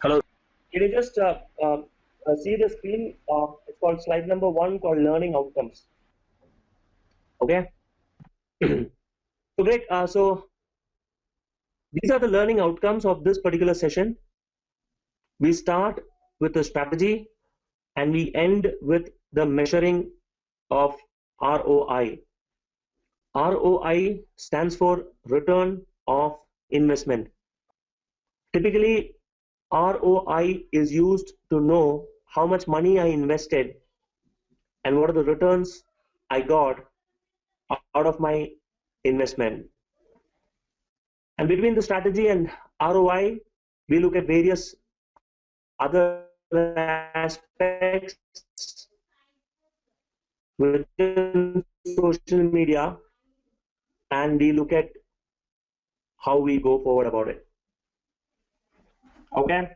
Hello. Can you just see the screen? It's called slide number one, called learning outcomes. Okay. So great. So these are the learning outcomes of this particular session. We start with the strategy and we end with the measuring of ROI. ROI stands for return of investment. Typically, ROI is used to know how much money I invested and what are the returns I got out of my investment. And between the strategy and ROI, we look at various other aspects within social media, and we look at how we go forward about it. Okay.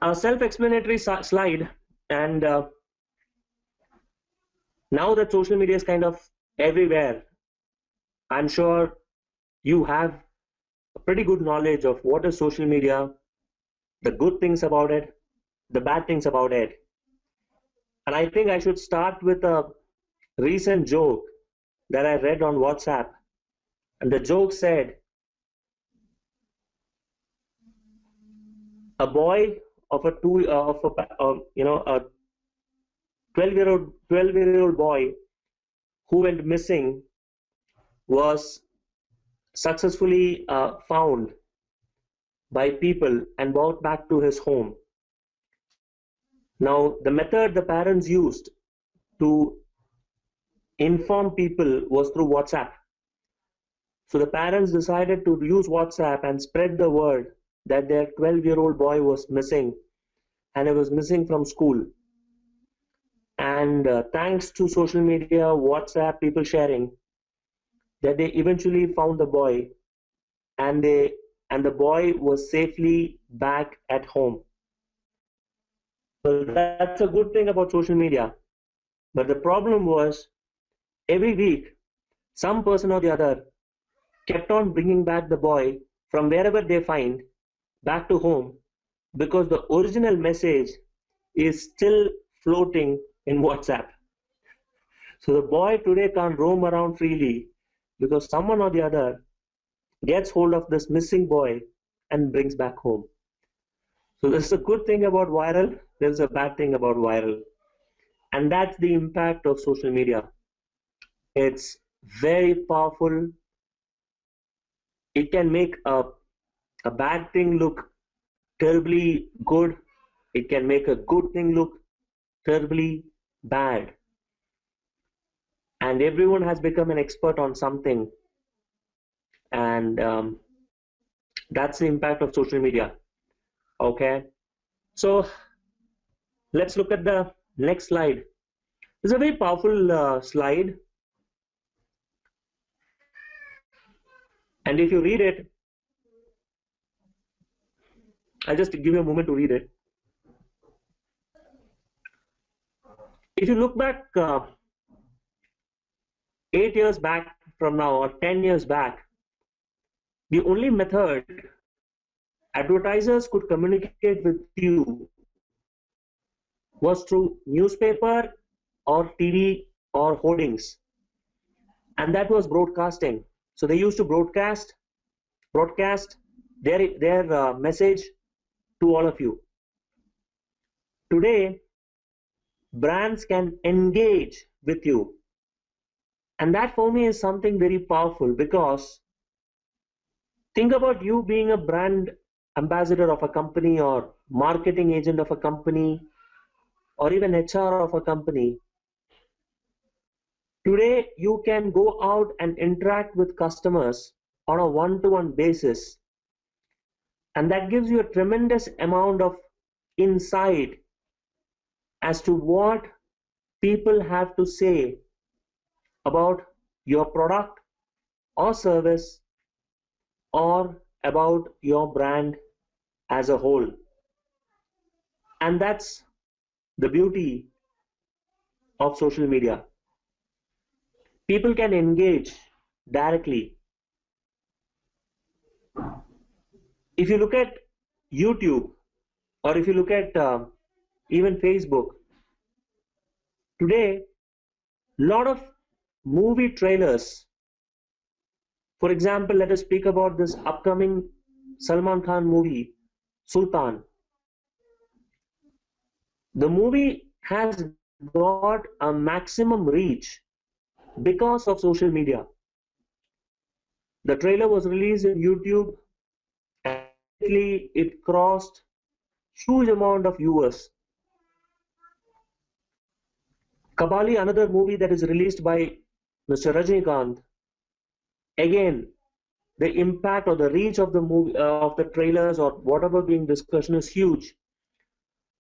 A self-explanatory slide, and now that social media is kind of everywhere, I'm sure you have a pretty good knowledge of what is social media, the good things about it, the bad things about it. And I think I should start with a recent joke that I read on WhatsApp. And the joke said, a boy of a 12-year-old boy who went missing was successfully found by people and brought back to his home. Now, the method the parents used to inform people was through WhatsApp. So the parents decided to use WhatsApp and spread the word that their 12-year-old boy was missing, and he was missing from school. And thanks to social media, WhatsApp, people sharing, that they eventually found the boy, and the boy was safely back at home. So that's a good thing about social media. But the problem was, every week, some person or the other kept on bringing back the boy from wherever they find back to home, because the original message is still floating in WhatsApp. So the boy today can't roam around freely because someone or the other gets hold of this missing boy and brings back home. So there's a good thing about viral, there's a bad thing about viral. And that's the impact of social media. It's very powerful. It can make a bad thing look terribly good. It can make a good thing look terribly bad. And everyone has become an expert on something. And that's the impact of social media. Okay. So let's look at the next slide. It's a very powerful slide. And if you read it, I'll just give you a moment to read it. If you look back 8 years back from now, or 10 years back, the only method advertisers could communicate with you was through newspaper or TV or hoardings, and that was broadcasting. So they used to broadcast their message to all of you. Today, brands can engage with you, and that for me is something very powerful, because think about you being a brand ambassador of a company or marketing agent of a company or even HR of a company. Today, you can go out and interact with customers on a one-to-one basis, and that gives you a tremendous amount of insight as to what people have to say about your product or service or about your brand as a whole. And that's the beauty of social media. People can engage directly. If you look at YouTube, or if you look at even Facebook, today, lot of movie trailers. For example, let us speak about this upcoming Salman Khan movie, Sultan. The movie has got a maximum reach because of social media. The trailer was released in YouTube and it crossed huge amount of viewers. Kabali, another movie that is released by Mr. Rajnikant, again, the impact or the reach of the movie, of the trailers or whatever being discussed is huge.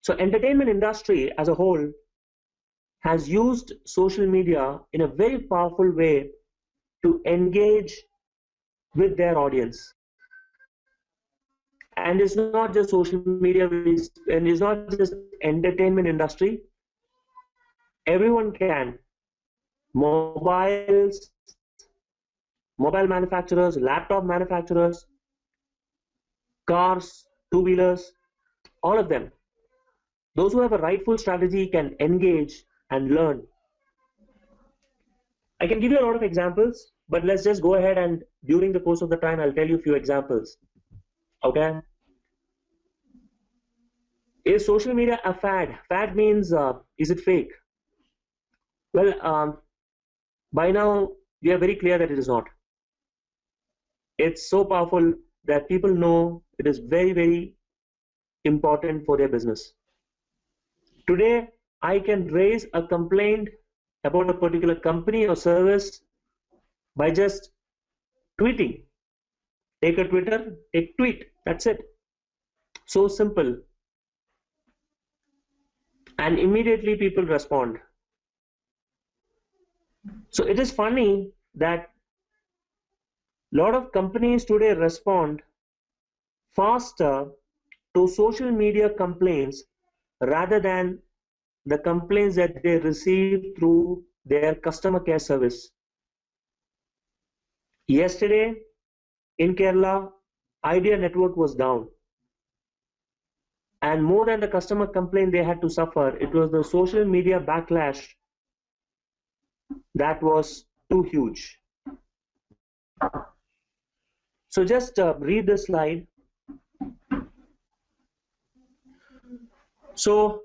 So entertainment industry as a whole has used social media in a very powerful way to engage with their audience. And it's not just social media, and it's not just entertainment industry. Everyone can. Mobiles, mobile manufacturers, laptop manufacturers, cars, two-wheelers, all of them. Those who have a rightful strategy can engage and learn. I can give you a lot of examples, but let's just go ahead and during the course of the time, I'll tell you a few examples. Okay? Is social media a fad? Fad means, is it fake? Well, by now, we are very clear that it is not. It's so powerful that people know it is very, very important for their business. Today, I can raise a complaint about a particular company or service by just tweeting. Take a Twitter, take tweet, that's it. So simple. And immediately people respond. So it is funny that a lot of companies today respond faster to social media complaints rather than the complaints that they receive through their customer care service. Yesterday in Kerala, Idea network was down. And more than the customer complaint they had to suffer, it was the social media backlash that was too huge. So just read the slide. So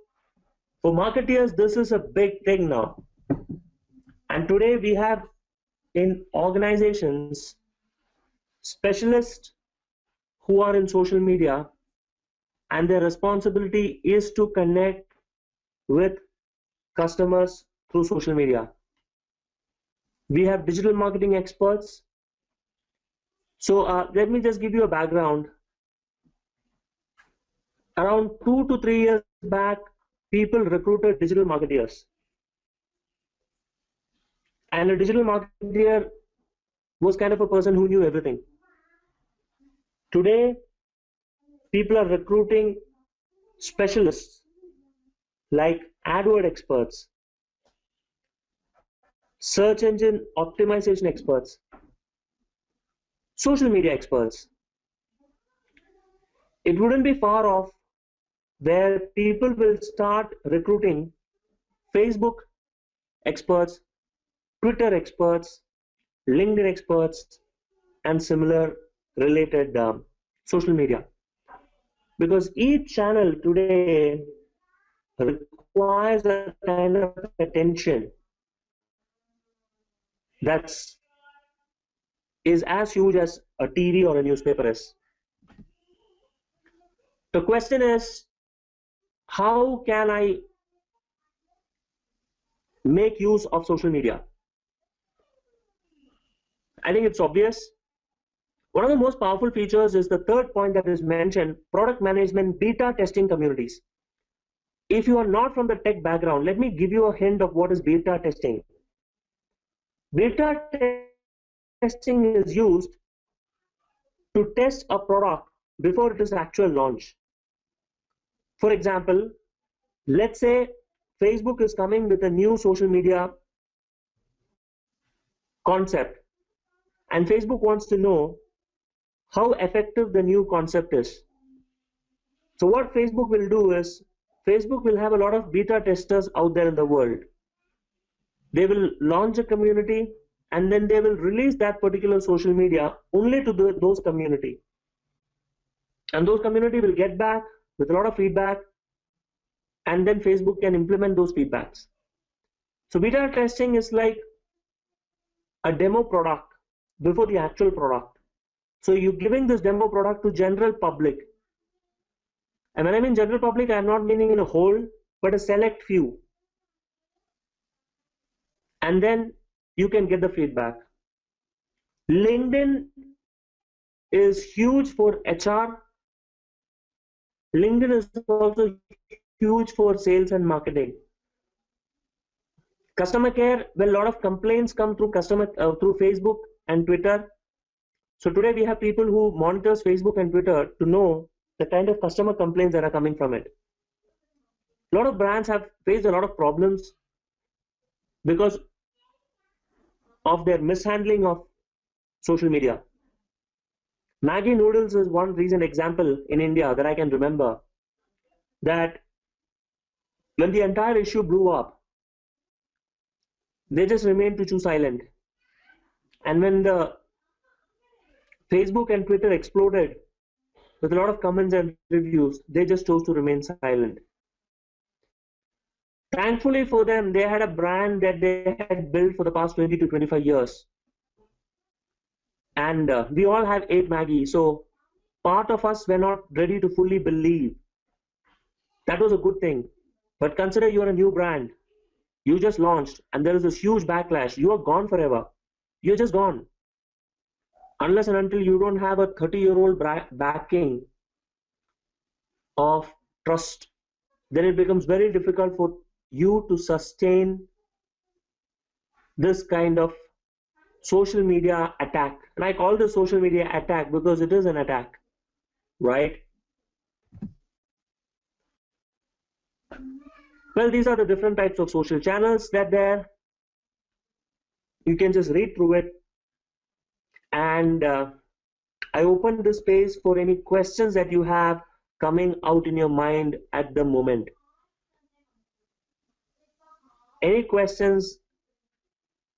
for marketeers, this is a big thing now. And today we have in organizations specialists who are in social media, and their responsibility is to connect with customers through social media. We have digital marketing experts. So let me just give you a background. Around 2 to 3 years back, people recruited digital marketeers. And a digital marketeer was kind of a person who knew everything. Today, people are recruiting specialists like AdWord experts, search engine optimization experts, social media experts. It wouldn't be far off where people will start recruiting Facebook experts, Twitter experts, LinkedIn experts, and similar related social media. Because each channel today requires a kind of attention that's is as huge as a TV or a newspaper is. The question is, how can I make use of social media? I think it's obvious. One of the most powerful features is the third point that is mentioned, product management beta testing communities. If you are not from the tech background, let me give you a hint of what is beta testing. Beta testing is used to test a product before it is actual launch. For example, let's say Facebook is coming with a new social media concept, and Facebook wants to know how effective the new concept is. So what Facebook will do is, Facebook will have a lot of beta testers out there in the world. They will launch a community and then they will release that particular social media only to those community. And those community will get back with a lot of feedback, and then Facebook can implement those feedbacks. So beta testing is like a demo product before the actual product. So you're giving this demo product to general public. And when I mean general public, I'm not meaning in a whole, but a select few. And then you can get the feedback. LinkedIn is huge for HR. LinkedIn is also huge for sales and marketing. Customer care, well, a lot of complaints come through through Facebook and Twitter. So today we have people who monitors Facebook and Twitter to know the kind of customer complaints that are coming from it. A lot of brands have faced a lot of problems because of their mishandling of social media. Maggi noodles is one recent example in India that I can remember, that when the entire issue blew up, they just remained to choose silent. And when the Facebook and Twitter exploded with a lot of comments and reviews, they just chose to remain silent. Thankfully for them, they had a brand that they had built for the past 20 to 25 years. And we all have ate Maggie, so part of us were not ready to fully believe. That was a good thing. But consider you're a new brand. You just launched and there is this huge backlash. You are gone forever. You're just gone. Unless and until you don't have a 30-year-old backing of trust, then it becomes very difficult for you to sustain this kind of social media attack. And I call this social media attack because it is an attack, right? Well, these are the different types of social channels that there. You can just read through it. And I open this space for any questions that you have coming out in your mind at the moment. Any questions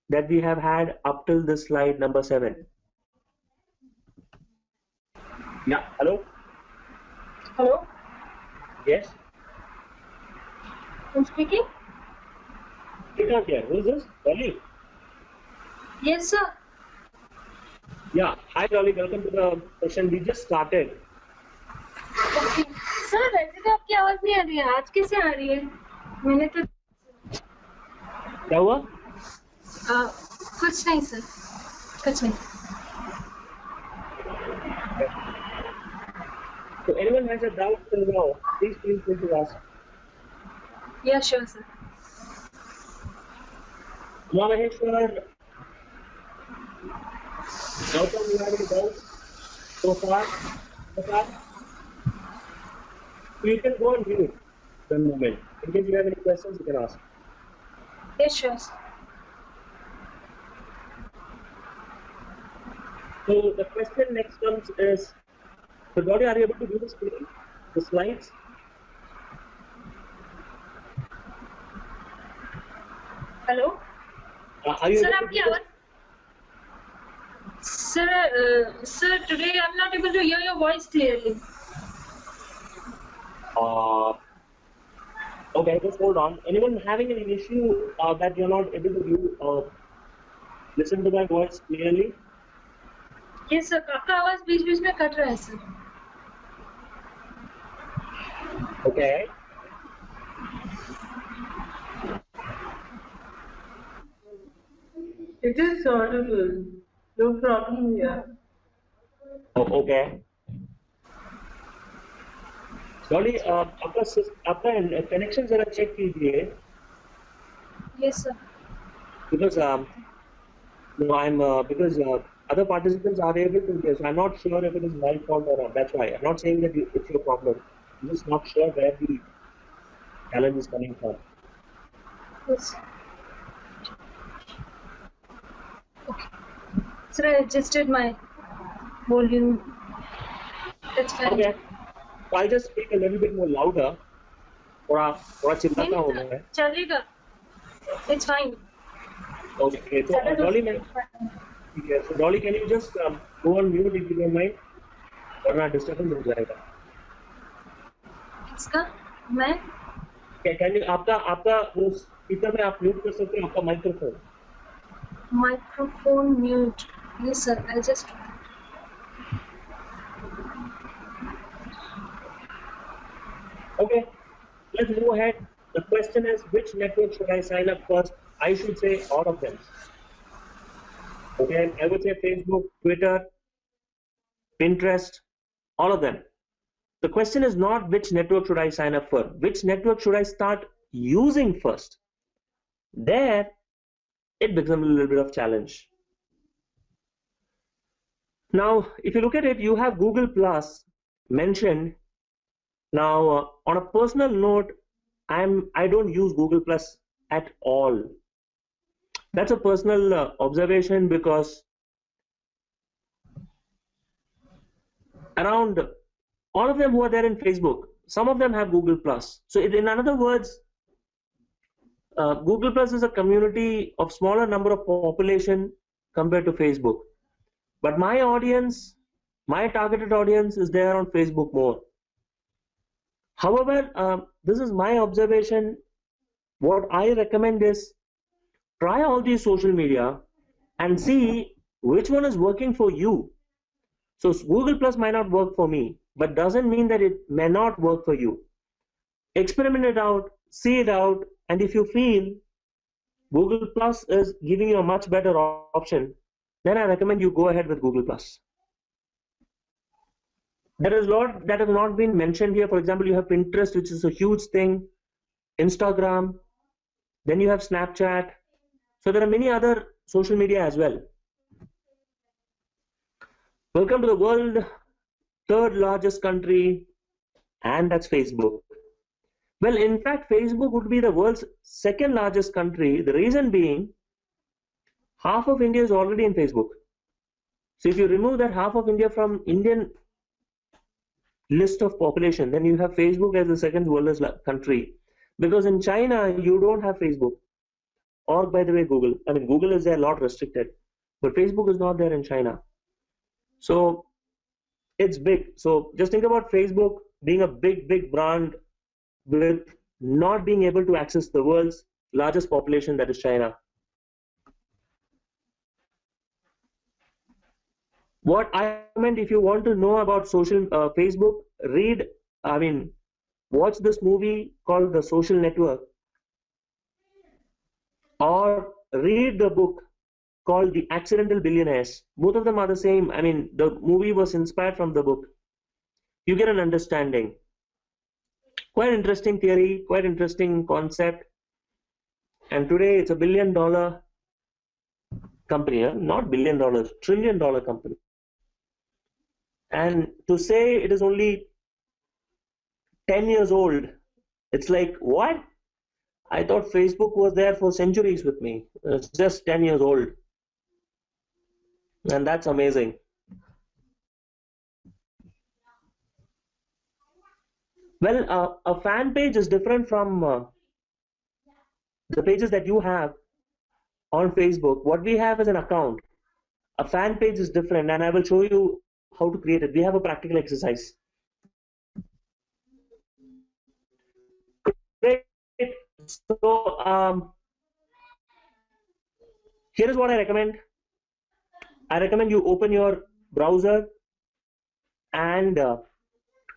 that we have had up till this slide number 7? Yeah, hello? Hello? Yes? I'm speaking? You can't hear. Who is this? Dolly? Yes, sir. Yeah, hi Dolly, welcome to the session. We just started. Okay. Sir वैसे तो आपकी आवाज नहीं आ रही है, आज कैसे आ रही है? मैंने तो क्या हुआ? कुछ नहीं सर, कुछ नहीं. So anyone has a doubt till now, please feel free to ask. Yeah, sure, sir. Maheshwar, Gautam, you have any doubts so far? So you can go on mute for a moment. In case you have any questions, you can ask. Yes, sure, sir. So the question next comes is, so Gauri, are you able to do the screen, the slides? Hello? Are you Sir, able to आपकी do आवाज. Sir, today I'm not able to hear your voice clearly. Okay, just hold on. Anyone having any issue that you're not able to view, listen to my voice clearly? Yes, sir. आपका आवाज बीच-बीच में cut रहा है, sir. Okay. It is audible. No problem here. Oh, okay. Dolly, आपका connection जरा check कीजिए. Yes, sir. Because no, I'm because other participants are able to hear, so I'm not sure if it is my fault or not. That's why I'm not saying that it's your problem. I'm just not sure where the challenge is coming from. Yes. Okay. Sir, I adjusted my volume It's fine. Okay, so I'll just speak a little bit more louder. थोड़ा थोड़ा चिल्लाता हूँ मैं. चलेगा. It's fine. Okay, so Dolly, so Dolly, can you just go on mute if you don't mind? वरना disturbance हो जाएगा. किसका? मैं? Can you आपका आपका वो स्पीकर में आप म्यूट कर सकते हो आपका microphone. Microphone mute. Yes, sir. I'll just. Okay, let's move ahead. The question is, which network should I sign up first? I should say all of them. Okay, I would say Facebook, Twitter, Pinterest, all of them. The question is not which network should I sign up for, which network should I start using first. There, it becomes a little bit of challenge. Now, if you look at it, you have Google Plus mentioned. Now, on a personal note, I don't use Google Plus at all. That's a personal observation because around all of them who are there in Facebook, some of them have Google Plus. So in other words, Google Plus is a community of smaller number of population compared to Facebook. But my audience, my targeted audience is there on Facebook more. However, this is my observation. What I recommend is try all these social media and see which one is working for you. So Google Plus might not work for me, but doesn't mean that it may not work for you. Experiment it out, see it out, and if you feel Google Plus is giving you a much better option, then I recommend you go ahead with Google Plus. There is a lot that has not been mentioned here. For example, you have Pinterest, which is a huge thing, Instagram, then you have Snapchat. So there are many other social media as well. Welcome to the world third largest country, and that's Facebook. Well, in fact, Facebook would be the world's second largest country. The reason being, half of India is already in Facebook. So if you remove that half of India from Indian list of population, then you have Facebook as the second world's country. Because in China, you don't have Facebook. Or by the way, Google. I mean, Google is there, a lot restricted. But Facebook is not there in China. So it's big. So just think about Facebook being a big brand with not being able to access the world's largest population, that is China. What I recommend, if you want to know about Facebook, watch this movie called The Social Network, or read the book called The Accidental Billionaires. Both of them are the same. I mean, the movie was inspired from the book. You get an understanding. Quite interesting theory, quite interesting concept. And today it's a $1 billion company, not $1 billion, $1 trillion company. And to say it is only 10 years old, it's like, what? I thought Facebook was there for centuries with me. It's just 10 years old. And that's amazing. Well, a fan page is different from the pages that you have on Facebook. What we have is an account. A fan page is different, and I will show you how to create it. We have a practical exercise. Great. So here is what I recommend. I recommend you open your browser and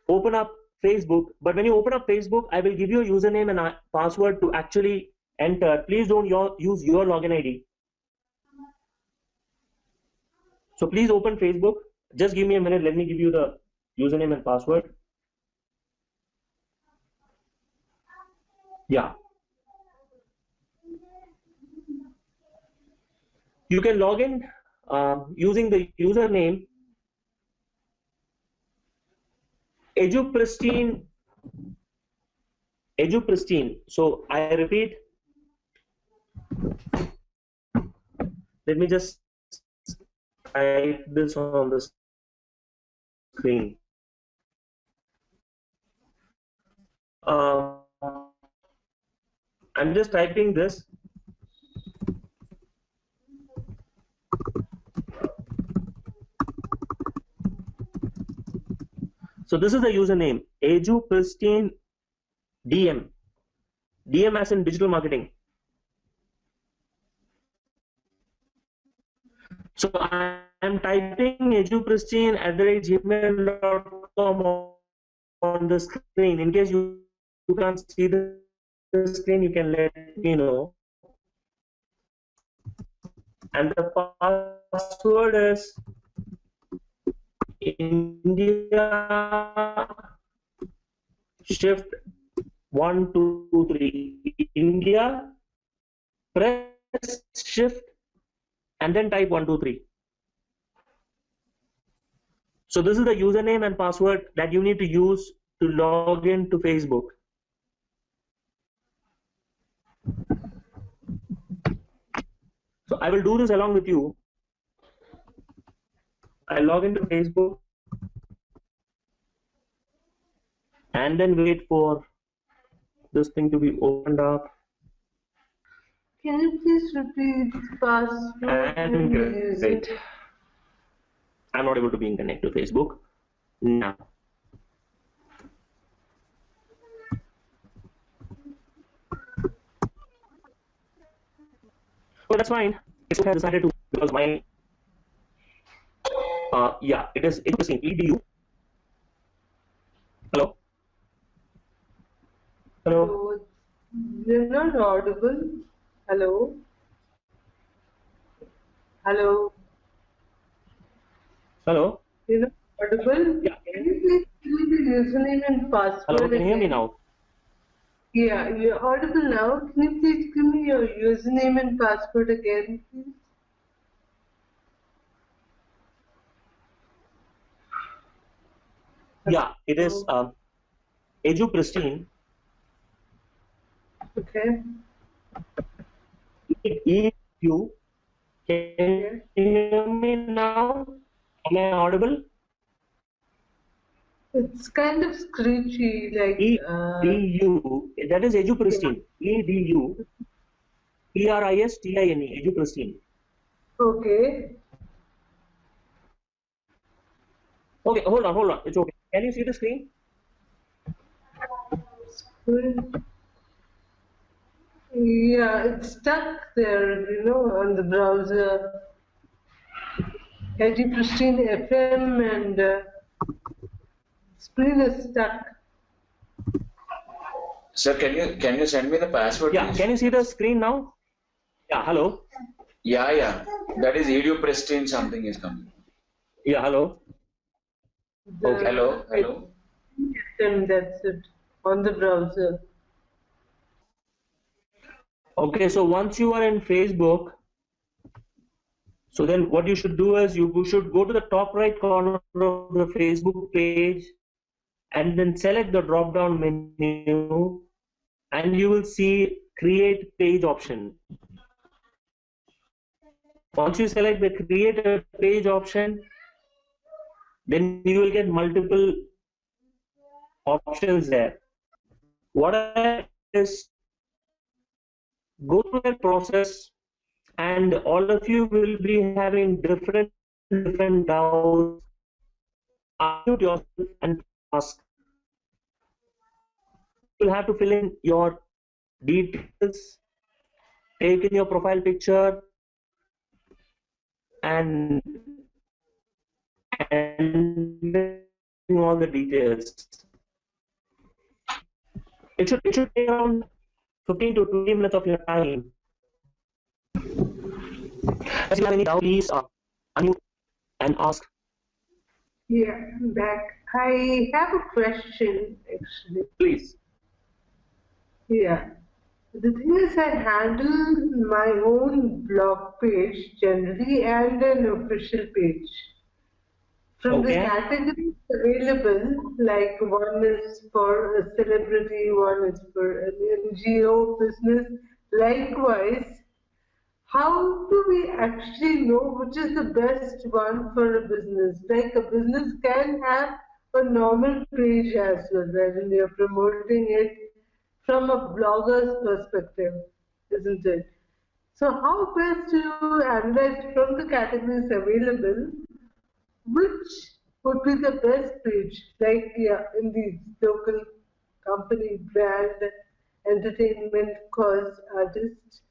open up Facebook. But when you open up Facebook, I will give you a username and a password to actually enter. Please don't use your login ID. So please open Facebook. Just give me a minute. Let me give you the username and password. Yeah. You can log in using the username EduPristine. So I repeat, let me just type this on the screen. Uh, I'm just typing this. So this is the username, Aju Pristine DM. DM as in digital marketing. So I'm typing edupristine@gmail.com on the screen. In case you can't see the screen, you can let me know. And the password is India shift 123. India, press shift and then type 123. So this is the username and password that you need to use to log into Facebook. So I will do this along with you. I log into Facebook and then wait for this thing to be opened up. Can you please repeat the password And use wait. it? I'm not able to be connected to Facebook now. So that's fine. Facebook has decided to, because my yeah, it is interesting. EDU. Hello. Hello. Oh, you're not audible. Hello? Hello? Hello. You're not audible? Yeah. Can you please tell me the username and Hello. password Can you hear me again? now? Yeah, you're audible now. Can you please give me your username and password again, please? Yeah, it is Hello? Edu Pristine. Okay. EDU. Can Yeah. you hear me now? Am I audible? It's kind of screechy, like, EDU. That is Edu yeah. Pristine. EDU. Pristine. Edu Pristine. Okay. Okay, hold on, hold on. It's okay. Can you see the screen? Good. Yeah, it's stuck there, on the browser. Eddie Pristine FM and screen is stuck. Sir, can you send me the password, Yeah, please? can you see the screen now? Yeah, hello. Yeah. That is Edu Pristine something is coming. Yeah, hello. Okay. Hello. And that's it on the browser. Okay, so once you are in Facebook, so then what you should do is you should go to the top right corner of the Facebook page and then select the drop down menu and you will see create page option. Once you select the create a page option, then you will get multiple options there. What I is go through that process and all of you will be having different doubts. Unmute yourself and ask. You'll have to fill in your details, take in your profile picture, and all the details. It should take around 15 to 20 minutes of your time. If you have any doubt, please unmute and ask. Yeah, I'm back. I have a question actually. Please. Yeah. The thing is, I handle my own blog page generally and an official page. From the Okay. categories available, like one is for a celebrity, one is for an NGO business. Likewise, how do we actually know which is the best one for a business? Like a business can have a normal page as well, wherein you're promoting it from a blogger's perspective, isn't it? So, how best do you analyze from the categories available which would be the best page, like yeah, in the local company, brand, entertainment, cause, artist?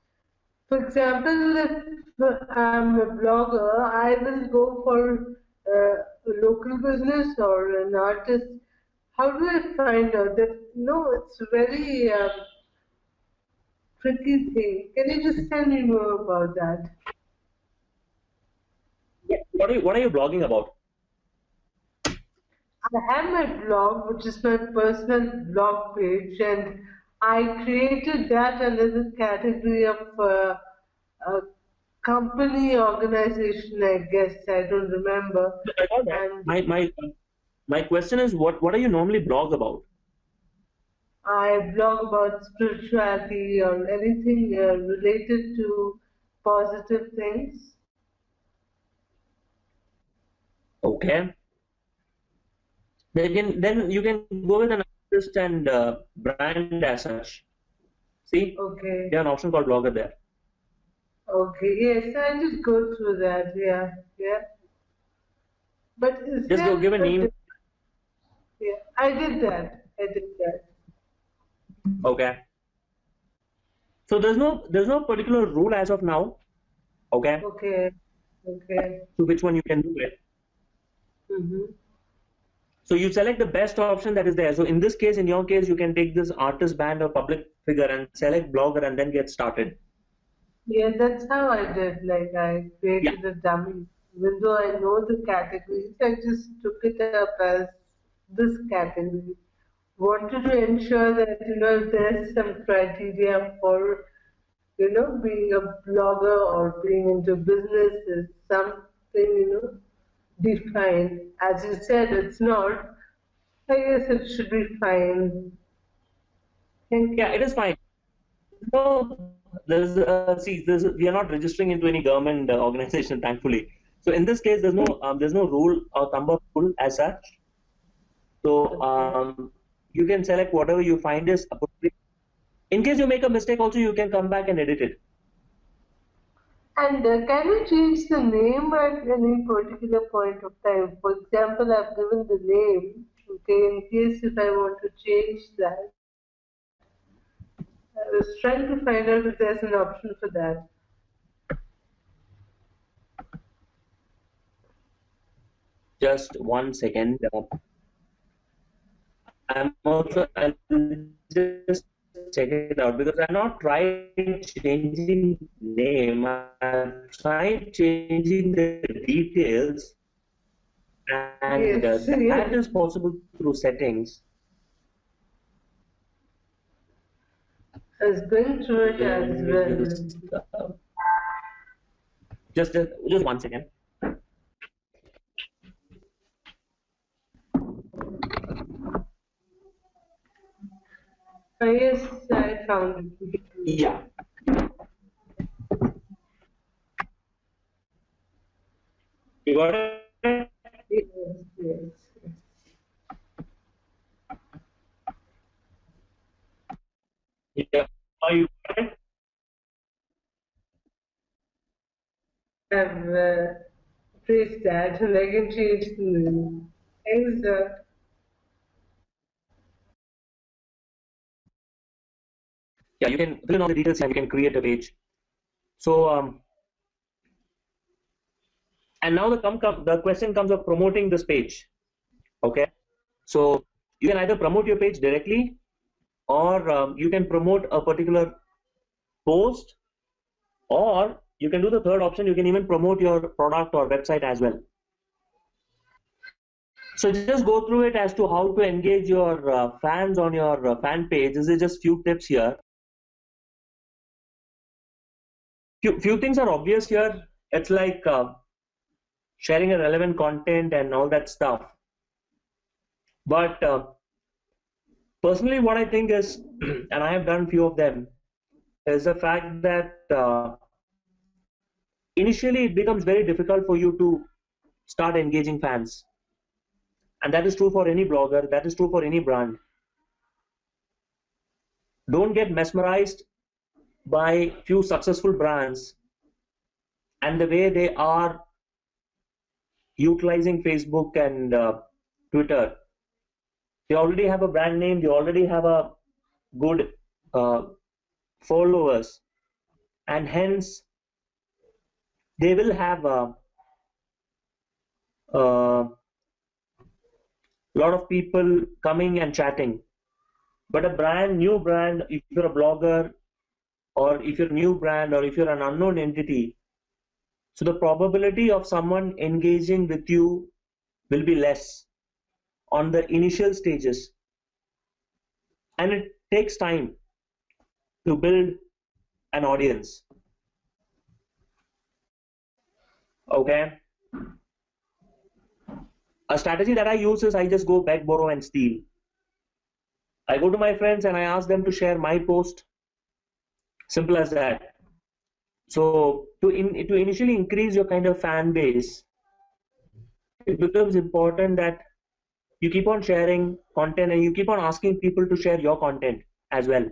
For example, if I'm a blogger, I will go for a local business or an artist. How do I find out that? No, it's a very tricky thing. Can you just tell me more about that? What are you blogging about? I have my blog, which is my personal blog page, and I created that under the category of a company organization, I guess. I don't remember. I got that. And My question is, what are you normally blog about? I blog about spirituality or anything related to positive things. Okay. Then you can go with an artist and brand as such. See, you have Okay. an option called blogger there. Okay. Yes, I just go through that. Yeah. Yeah. But is Just go there give a name. yeah, I did that. I did that. Okay. So there's no particular rule as of now. Okay. Okay. Okay. To which one you can do it. Mm-hmm. So you select the best option that is there. So in this case, in your case, you can take this artist, band, or public figure and select blogger and then get started. Yeah, that's how I did. Like I Yeah. created a dummy. Even though I know the categories, I just took it up as this category. Wanted to ensure that there's some criteria for being a blogger or being into business is something defined. As you said, it's not. I guess it should be fine. Thank Yeah, it you. is fine. No, we are not registering into any government organization, thankfully. So in this case, there's no rule or thumb of rule as such. So Okay. you can select whatever you find is appropriate. In case you make a mistake, also you can come back and edit it. And can you change the name at any particular point of time? For example, I've given the name. Okay, in case if I want to change that, I was trying to find out if there's an option for that. Just 1 second. I'll just check it out because I'm not trying changing name. I'm trying changing the details, and Yes, that yes. is possible through settings. I was going through it Let as me well. just 1 second. Yes, I found it. Yeah, you got it. Yes, yes, yes. Yeah, you got it. I've pressed that and I can change the name. Thanks, Yeah, you can fill in all the details and you can create a page. So and now the question comes of promoting this page. Okay, so you can either promote your page directly or you can promote a particular post, or you can do the third option, you can even promote your product or website as well. So just go through it as to how to engage your fans on your fan page. This is just few tips here. Few things are obvious here. It's like sharing a relevant content and all that stuff. But personally, what I think is, and I have done few of them, is the fact that initially it becomes very difficult for you to start engaging fans. And that is true for any blogger, that is true for any brand. Don't get mesmerized by few successful brands and the way they are utilizing Facebook and Twitter. They already have a brand name, they already have a good followers, and hence they will have a lot of people coming and chatting. But a new brand, if you're a blogger, or if you're a new brand, or if you're an unknown entity, so the probability of someone engaging with you will be less on the initial stages, and it takes time to build an audience. Okay, a strategy that I use is I just go beg, borrow, and steal. I go to my friends and I ask them to share my post. Simple as that. So to initially increase your kind of fan base, it becomes important that you keep on sharing content and you keep on asking people to share your content as well.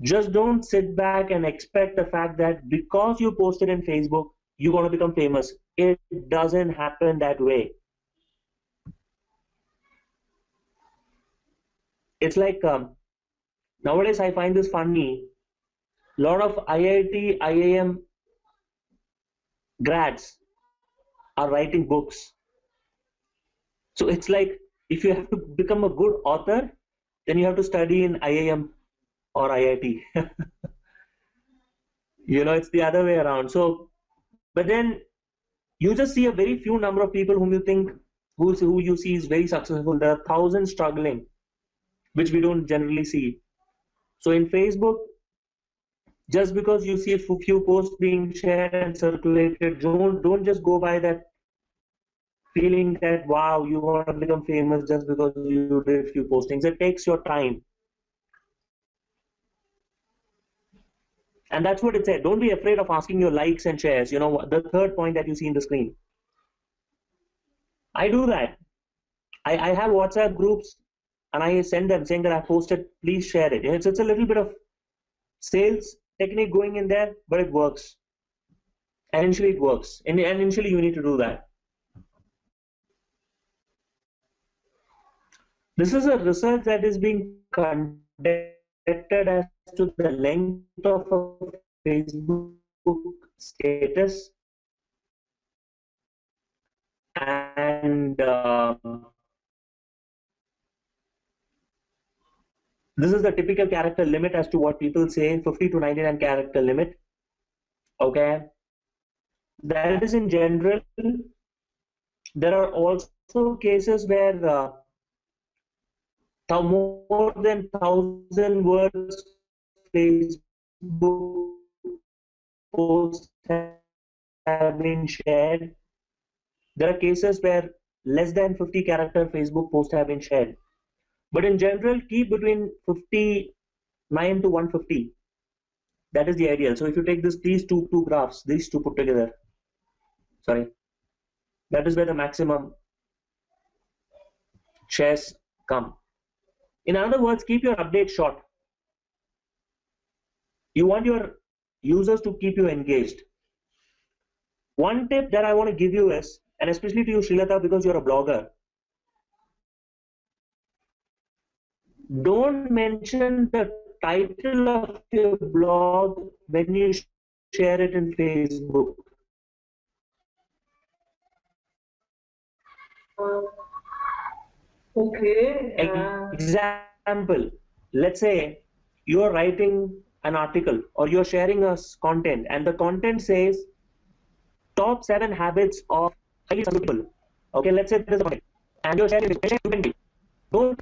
Just don't sit back and expect the fact that because you posted in Facebook, you're going to become famous. It doesn't happen that way. It's like nowadays I find this funny. A lot of IIT, IIM grads are writing books. So it's like if you have to become a good author, then you have to study in IIM or IIT. It's the other way around. So, but then you just see a very few number of people whom you think, who you see is very successful. There are thousands struggling, which we don't generally see. So in Facebook, just because you see a few posts being shared and circulated, don't just go by that feeling that wow, you want to become famous just because you did few postings. It takes your time. And that's what it said. Don't be afraid of asking your likes and shares. The third point that you see in the screen. I do that. I have WhatsApp groups and I send them saying that I posted, please share it. It's a little bit of sales technique going in there, but it works. And initially it works. And initially you need to do that. This is a research that is being conducted as to the length of a Facebook status, and this is the typical character limit as to what people say, 50 to 99 character limit. Okay, that is in general. There are also cases where more than 1,000 words Facebook posts have been shared. There are cases where less than 50 character Facebook posts have been shared. But in general, keep between 59 to 150. That is the ideal. So if you take these two graphs, these two put together, that is where the maximum shares come. In other words, keep your update short. You want your users to keep you engaged. One tip that I want to give you is, and especially to you, Srilata, because you're a blogger, don't mention the title of your blog when you share it in Facebook. Okay. Example, let's say you're writing an article or you're sharing content, and the content says top 7 habits of highly successful people. Okay, let's say there's a content and you're sharing it. Don't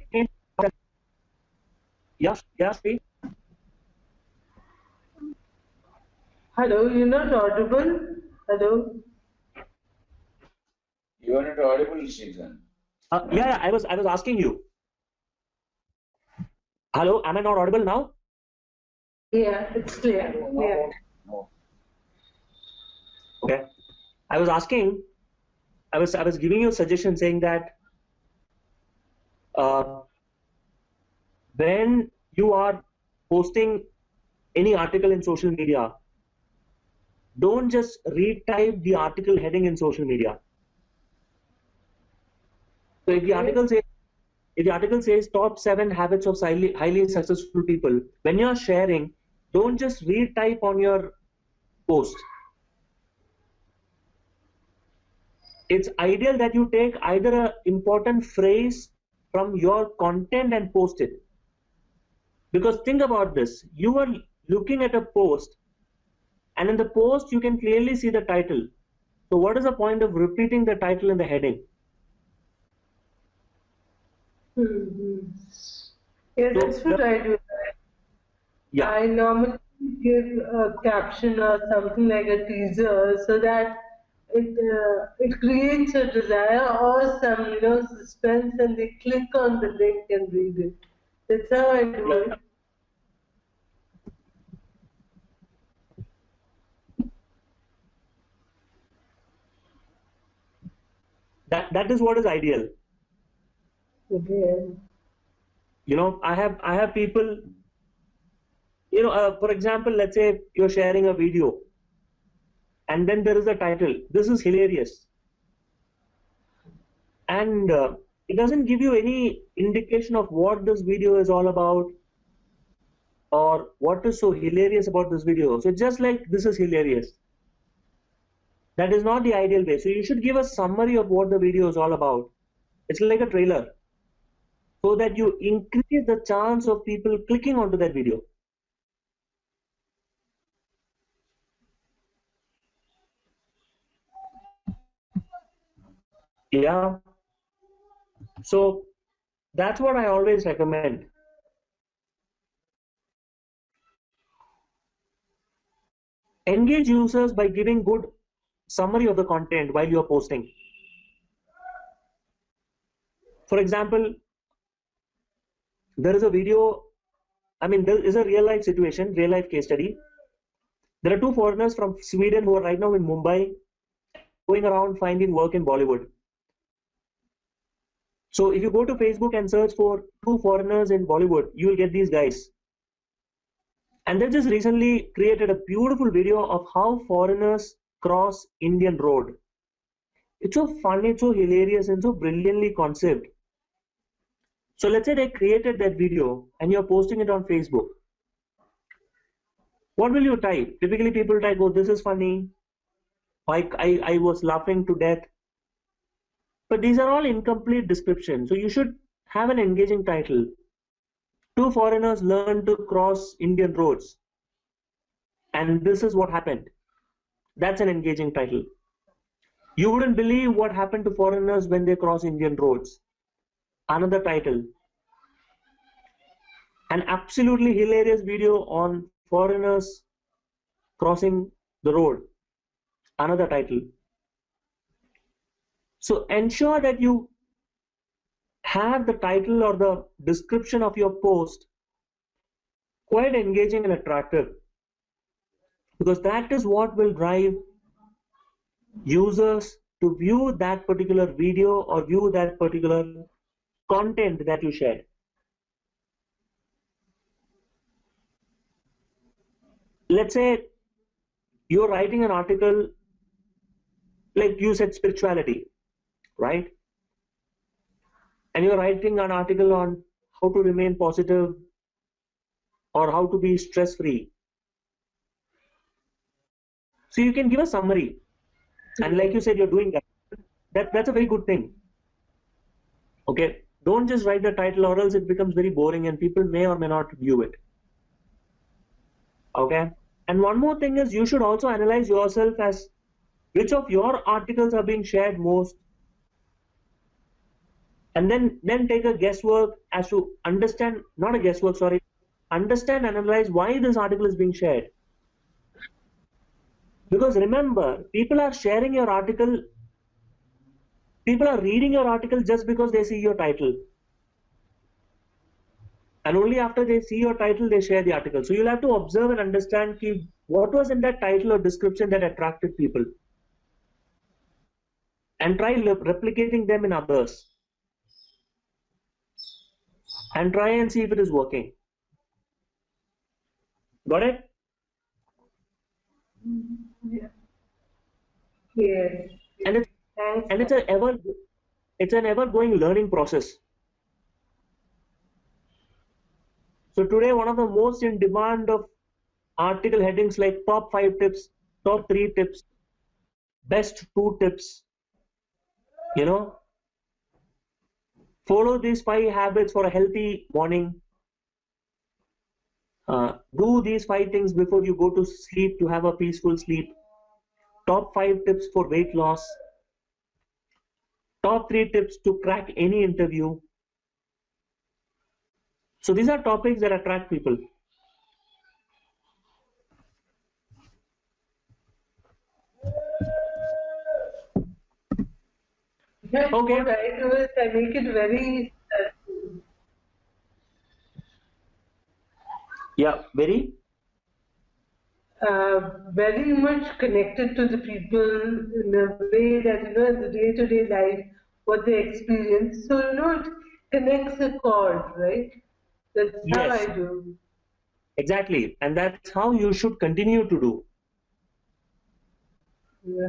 yes, Sri. Hello, you're not audible. Hello. You are not audible, Srijan. Yeah, I was asking you. Hello, am I not audible now? Yeah, it's clear. No. Okay. I was asking, I was giving you a suggestion saying that uh, when you are posting any article in social media, don't just retype the article heading in social media. So Okay. if the article says top 7 habits of highly successful people, when you're sharing, don't just retype on your post. It's ideal that you take either an important phrase from your content and post it. Because think about this, you are looking at a post, and in the post you can clearly see the title. So what is the point of repeating the title in the heading? Hmm. Yeah, So that's what I do. yeah, I normally give a caption or something like a teaser so that it creates a desire or some suspense, and they click on the link and read it. That's how I do yeah, it. that is what is ideal. Okay. I have people, for example, let's say you're sharing a video, and then there is a title. This is hilarious, and it doesn't give you any indication of what this video is all about or what is so hilarious about this video. So it's just like this is hilarious. That is not the ideal way. So you should give a summary of what the video is all about. It's like a trailer, so that you increase the chance of people clicking onto that video. Yeah. So that's what I always recommend. Engage users by giving good summary of the content while you are posting. For example, there is a video, there is a real life situation, real life case study. There are two foreigners from Sweden who are right now in Mumbai and going around finding work in Bollywood. So if you go to Facebook and search for two foreigners in Bollywood, you will get these guys. And they just recently created a beautiful video of how foreigners cross Indian road. It's so funny, it's so hilarious, and so brilliantly conceived. So let's say they created that video and you're posting it on Facebook. What will you type? Typically people type, oh, this is funny. I was laughing to death. But these are all incomplete descriptions. So you should have an engaging title. Two foreigners learn to cross Indian roads. And this is what happened. That's an engaging title. You wouldn't believe what happened to foreigners when they cross Indian roads. Another title. An absolutely hilarious video on foreigners crossing the road. Another title. So ensure that you have the title or the description of your post quite engaging and attractive, because that is what will drive users to view that particular video or view that particular content that you shared. Let's say you're writing an article, like you said, spirituality, right? And you're writing an article on how to remain positive or how to be stress free. So you can give a summary, and like you said, you're doing that. That's a very good thing. Okay, don't just write the title, or else it becomes very boring and people may or may not view it. Okay, and one more thing is you should also analyze yourself as which of your articles are being shared most, and then take a guesswork as to understand, not a guesswork, sorry, understand, analyze why this article is being shared. Because remember, people are reading your article just because they see your title, and only after they see your title they share the article. So you'll have to observe and understand what was in that title or description that attracted people. and try replicating them in others and try and see if it is working. Got it? Yeah. Yes. And it's Thanks. and it's an ever going learning process. So today one of the most in demand of article headings like top 5 tips, top 3 tips, best 2 tips, you know, follow these 5 habits for a healthy morning. Do these 5 things before you go to sleep to have a peaceful sleep. Top 5 tips for weight loss. Top 3 tips to crack any interview. So these are topics that attract people. Yes, Okay. what I do is I make it very, Yeah, very. very much connected to the people in a way that, in the day-to-day life, what they experience. So, it connects a chord, right? That's how I Yes, do. exactly. And that's how you should continue to do. Yeah.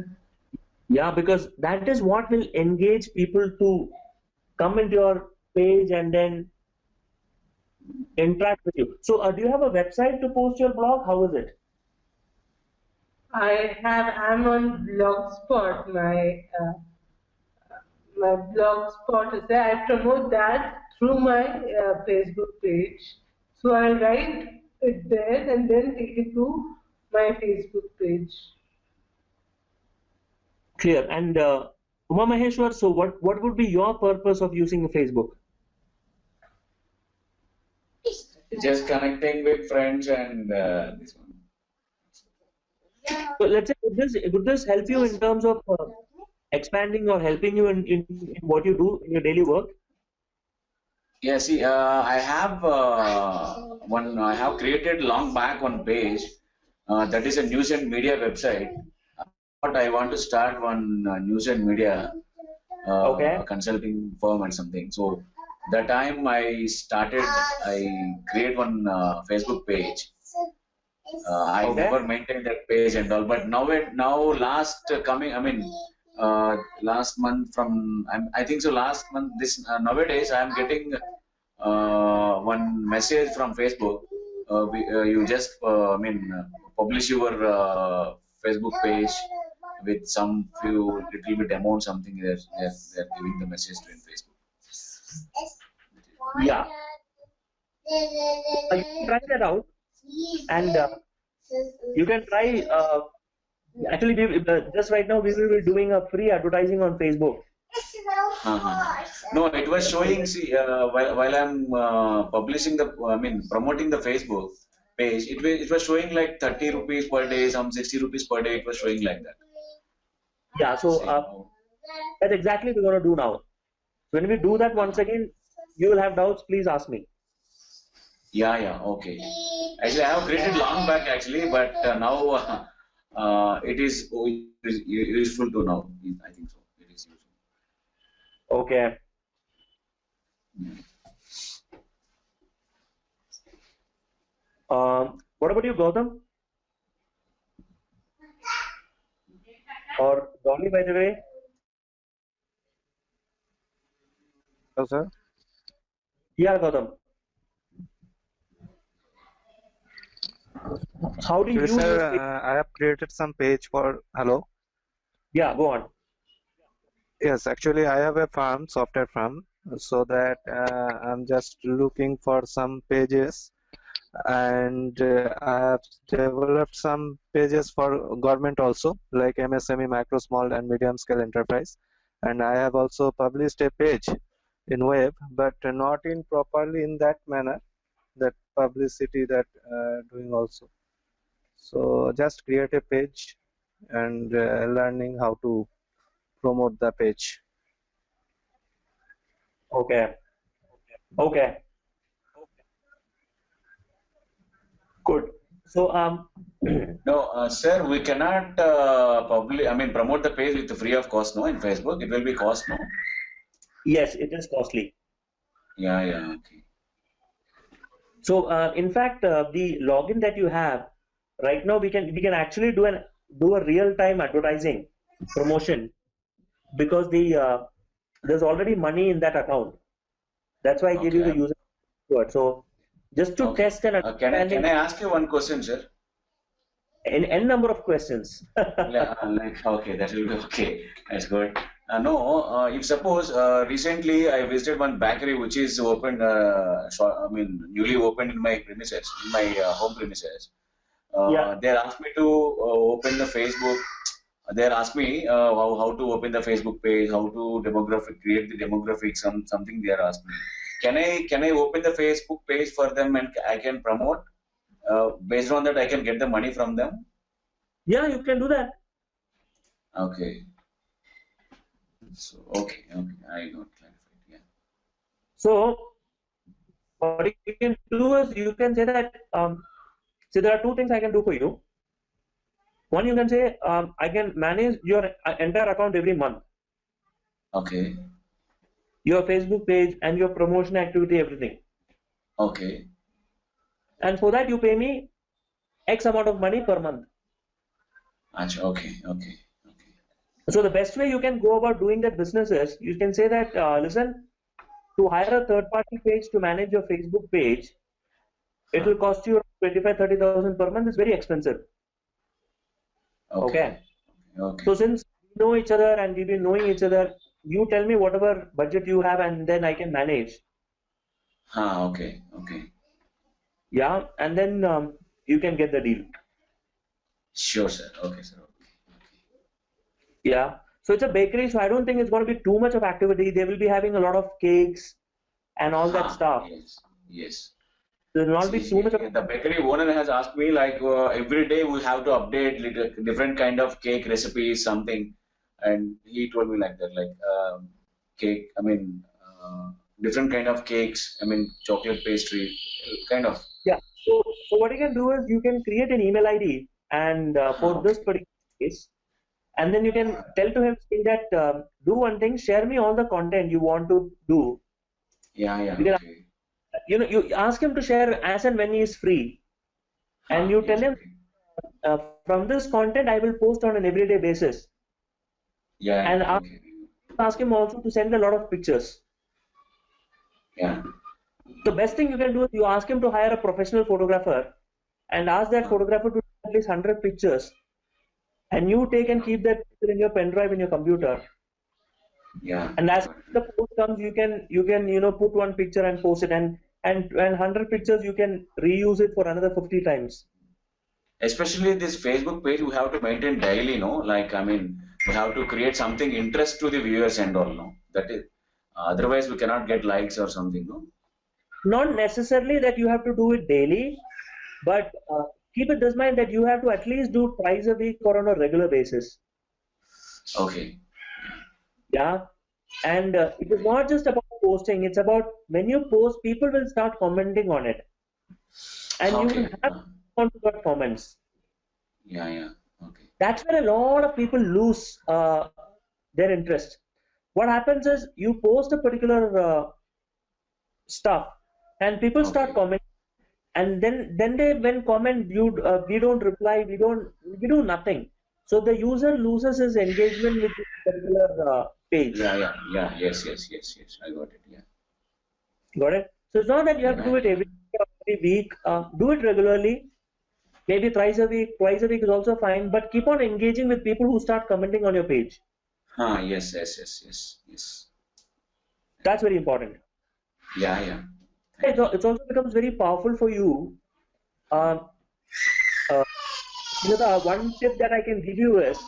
Yeah, because that is what will engage people to come into your page and then interact with you. So, do you have a website to post your blog? How is it? I'm on Blogspot. My Blogspot is there. I promote that through my Facebook page. So I write it there and then take it to my Facebook page. Clear. And Uma Maheshwar, so what would be your purpose of using Facebook? Just connecting with friends and this one. So let's say, would this help you in terms of expanding or helping you in what you do in your daily work? Yeah, see, I have one. I have created long back one page. That is a news and media website. But I want to start one news and media Okay. consulting firm and something. So that time I started. I create one Facebook page. I Okay. never maintained that page and all, but now last coming, I mean, last month I think so last month this nowadays I am getting one message from Facebook. You just publish your Facebook page with some few little bit amount something they're giving the message to in Facebook. Yeah. You can try that out, and you can try. Actually, just right now we will be doing a free advertising on Facebook. Uh-huh. No, it was showing. See, while I'm publishing promoting the Facebook page, it was showing like 30 rupees per day, some 60 rupees per day. It was showing like that. Yeah. So See, now, that's exactly what we're going to do now. So when we do that once again, you will have doubts. Please ask me. yeah, okay. Actually, I have created long back actually, but now it is useful to know. I think so. It is useful. Okay. What about you, Gautam? Or Dolly, by the way? Hello, sir. Yeah, Gautam. How do Actually, you use sir, Facebook? I have created some page for. Hello. Yeah, go on. Yes, actually, I have a farm, software farm, so that I'm just looking for some pages, and I have developed some pages for government also, like MSME, micro, small, and medium scale enterprise, and I have also published a page in web, but not in properly in that manner, that publicity that doing also. So just create a page and learning how to promote the page. Okay. Okay. Good. So No, sir, we cannot promote the page with free of cost, no, in Facebook. It will be cost, no? yes, it is costly. Yeah, yeah, okay. So in fact, the login that you have right now, we can actually do a real time advertising promotion because there's already money in that account. That's why I gave Okay. you the user password. So just to Okay. test and Can understanding I ask you one question, sir? in n number of questions. Yeah, like okay, that will be okay. That's good. No, if suppose recently I visited one bakery which is opened, newly opened in my premises, in my home premises. Yeah, They asked me to open the Facebook. They asked me how to open the Facebook page, how to create the demographic, something they are asking me. Can I open the Facebook page for them and I can promote? Based on that, I can get the money from them. yeah, you can do that. Okay. So okay, I got clarified. Yeah. So what you can do is you can say that see there are two things I can do for you. One, you can say I can manage your entire account every month, Okay. your Facebook page and your promotion activity, everything. Okay. And for that you pay me X amount of money per month. Acha, okay. Okay. Okay. So the best way you can go about doing that business is you can say that listen, to hire a third party page to manage your Facebook page, it Huh. will cost you 25-30,000 per month. It's very expensive. Okay. Okay. Okay. So since we know each other and we've been knowing each other, you tell me whatever budget you have and then I can manage. Okay. Okay. Yeah. And then you can get the deal. Sure, sir. Okay, sir. Okay. Yeah. So it's a bakery. So I don't think it's going to be too much of activity. They will be having a lot of cakes and all that stuff. Yes. Yes. There will not be See, too much of. the bakery owner has asked me like every day we have to update different kind of cake recipes, something, and he told me like that, like cake. Different kind of cakes. Chocolate pastry, kind of. Yeah. So what you can do is you can create an email ID and for this Okay. particular case, and then you can tell to him saying that do one thing, share me all the content you want to do. Yeah. Yeah. You can, Okay. you ask him to share as and when he is free, and you tell Yes. him Okay. from this content I will post on an everyday basis, Yeah. and Yeah. Okay. ask him also to send a lot of pictures. Yeah. The best thing you can do is you ask him to hire a professional photographer and ask that Huh. photographer to take at least 100 pictures, and you take and keep that picture in your pen drive in your computer. Yeah. And I as got it. the post comes, you can put one picture and post it, and 100 pictures you can reuse it for another 50 times. Especially this Facebook page, we have to maintain daily, no? We have to create something interest to the viewers and all, no? That is, otherwise we cannot get likes or something, no? Not necessarily that you have to do it daily, but keep it this mind that you have to at least do twice a week or on a regular basis. Okay. Yeah. And it is not just about posting, it's about when you post, people will start commenting on it. And you will Okay. have on to that comments. Yeah, yeah. Okay. That's where a lot of people lose their interest. What happens is you post a particular stuff and people start Okay. commenting, and then they when comment you we don't reply, we do nothing, so the user loses his engagement with this particular page. Yeah, yeah, yeah. Yes, yes, yes, yes. I got it. Yeah. Got it? So it's not that you have to do Yeah, it every week. Do it regularly, maybe thrice a week, twice a week is also fine, but keep on engaging with people who start commenting on your page. yes, yes, yes, yes, yes. That's very important. Yeah, yeah. Thank you. It also becomes very powerful for you. um, uh, the one tip that I can give you is,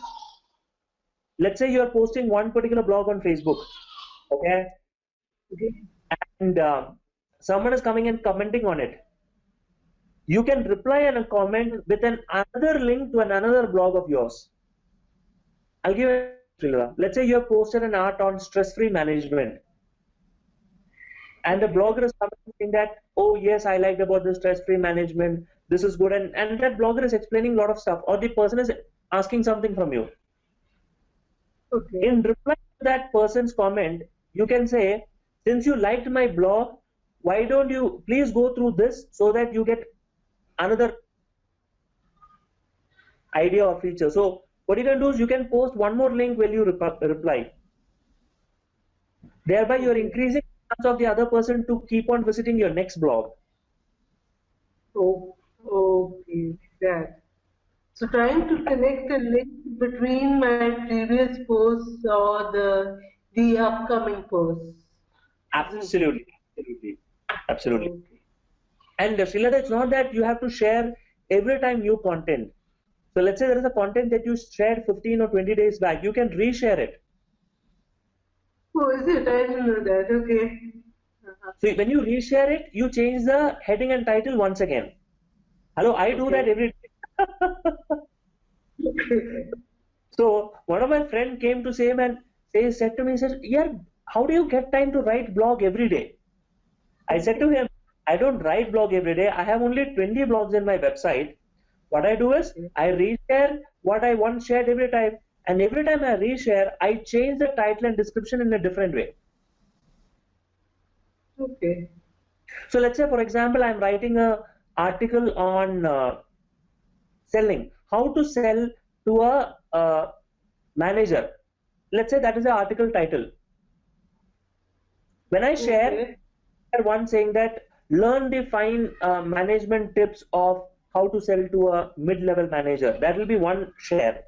let's say you're posting one particular blog on Facebook, okay, and someone is coming and commenting on it. You can reply and a comment with another link to another blog of yours. I'll give you an example. Let's say you have posted an art on stress-free management, and the blogger is commenting that, oh yes, I liked about the stress-free management. this is good, and that blogger is explaining a lot of stuff, or the person is asking something from you. Okay. In reply to that person's comment, you can say, since you liked my blog, why don't you please go through this so that you get another idea or feature. So what you can do is you can post one more link when you reply. Thereby you're Okay. increasing the chance of the other person to keep on visiting your next blog. Oh, okay, that. So trying to connect a link between my previous posts or the upcoming posts, isn't it? Absolutely, absolutely, absolutely. Okay. And Srilata, it's not that you have to share every time new content. So let's say there is a content that you shared 15 or 20 days back, you can reshare it. Oh, is it? I didn't know that. Okay. Uh-huh. So when you reshare it, you change the heading and title once again. Hello, I do that Okay. every day. Okay. So one of my friend came to say him and said to me, he says, yeah, how do you get time to write blog every day? I said to him, I don't write blog every day. I have only 20 blogs in my website. What I do is Okay. I reshare what I once shared every time. And every time I reshare, I change the title and description in a different way. Okay. So let's say, for example, I'm writing a article on selling, how to sell to a manager. Let's say that is the article title. When I share Okay. one saying that learn the fine management tips of how to sell to a mid-level manager, that will be one share.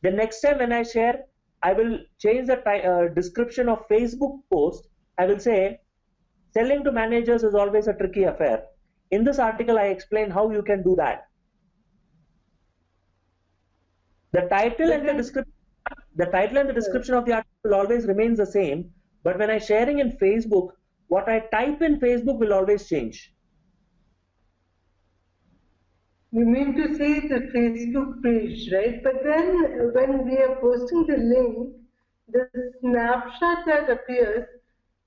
The next time when I share, I will change the description of Facebook post. I will say selling to managers is always a tricky affair. In this article, I explain how you can do that. The title But and the then, description, the title and the uh, description of the article always remains the same. But when I'm sharing in Facebook, what I type in Facebook will always change. you mean to say the Facebook page, right? But then when we are posting the link, the snapshot that appears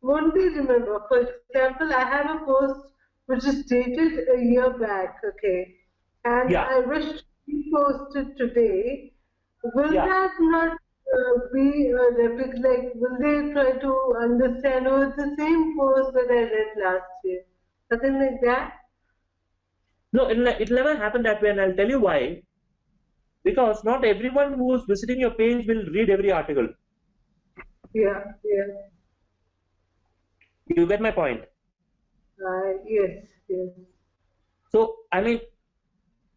won't be remember. For example, I have a post which is dated a year back, okay, and Yeah, I wish to repost it today. Will yeah. that not be a replica? Like, will they try to understand? Oh, it's the same post that I read last year. Something like that. No, it'll never happen that way, and I'll tell you why. Because not everyone who is visiting your page will read every article. Yeah, yeah. You get my point. Yes, yes. So, I mean,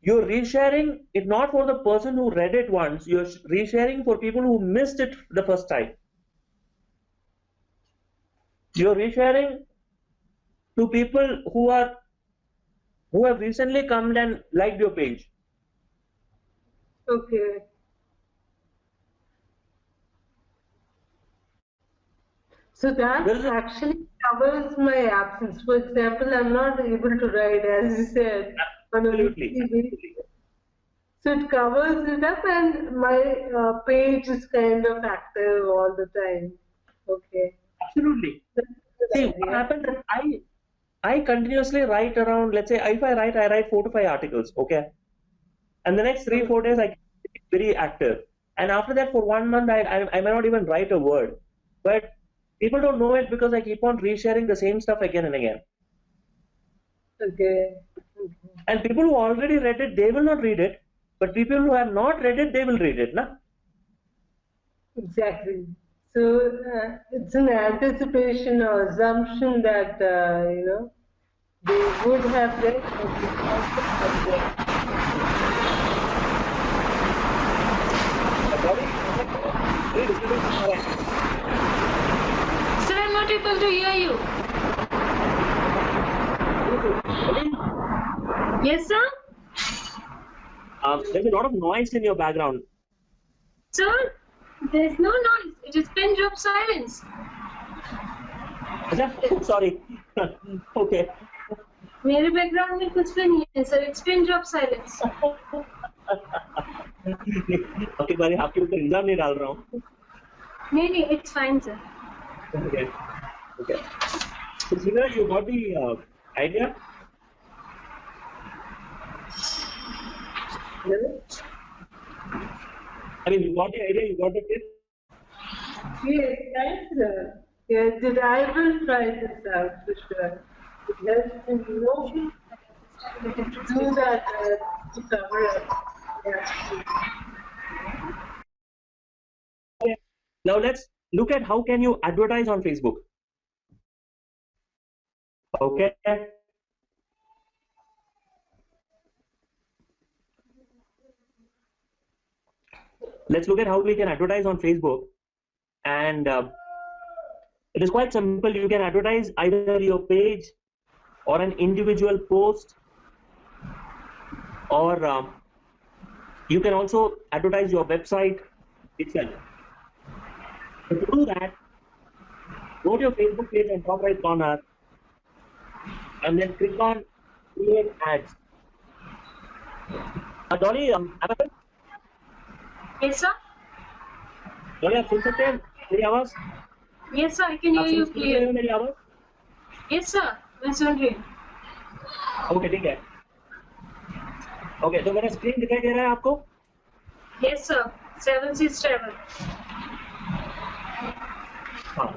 you're resharing it not for the person who read it once, you're resharing for people who missed it the first time. You're resharing to people who have recently come and liked your page. Okay. So There that is a actually covers my absence. For example, I'm not able to write, as you said, on a absolutely, weekly absolutely, basis. So it covers it up, and my page is kind of active all the time. Okay. absolutely. That's a See, good what idea. happens is I continuously write around, let's say if I write 4 to 5 articles, okay? And the next 3 4 days I get very active, and after that for 1 month I may not even write a word, but people don't know it because I keep on resharing the same stuff again and again, Okay. Okay. and people who already read it, they will not read it, but people who have not read it, they will read it, na? Exactly. So it's an anticipation or assumption that they would have read or they might have read. The body very disturbing from our end. Sir, I'm not able to hear you. Yes, sir? There's a lot of noise in your background. Sir, there's no noise. It is pin drop silence. Sorry. Okay. मेरे background में कुछ भी नहीं है sir. It's pin drop silence. आपके बारे आपके ऊपर इल्जाम नहीं डाल रहा हूँ. नहीं, it's fine, sir. Okay. Okay. So, Sina, you got the idea? Yes. I mean, you got the idea, you got the tip. Yes, thanks, sir. Yes, I will try this out for sure. It helps me, do that to cover up. Yeah. Now let's look at how can you advertise on Facebook. Okay. Let's look at how we can advertise on Facebook. And it is quite simple. You can advertise either your page or an individual post, or you can also advertise your website itself. So to do that, go to your Facebook page on top right corner and then click on create ads. Dolly, Yes, sir. Dolly, आप सुन सकते हैं मेरी आवाज? Yes, sir. I can hear आप you सुन रहे हो clear. मेरी आवाज? Yes, sir. मैं सुन रही हूँ. ओके, ठीक है. ओके, तो मेरा स्क्रीन दिखाई दे रहा है आपको? Yes, sir. 767. हाँ,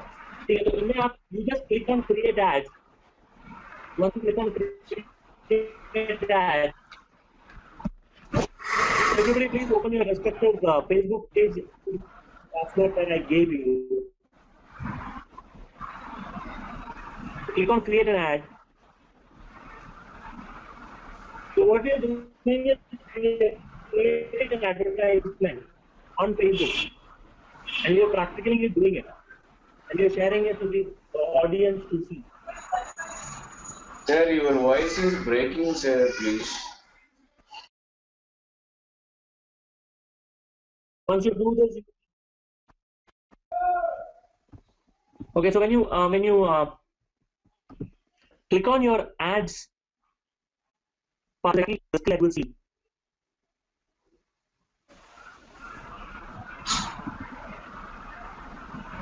ठीक है. तो इनमें आप you just click on create ads. Once you click on create ads, everybody please open your respective Facebook page password that I gave you. Click on create an ad. So what we are doing is create an advertisement on Facebook, and you're practically doing it, and you're sharing it to the audience to see. Sir, your voice is breaking, sir, please. Once you do this, okay. So when you click on your ads, I will see.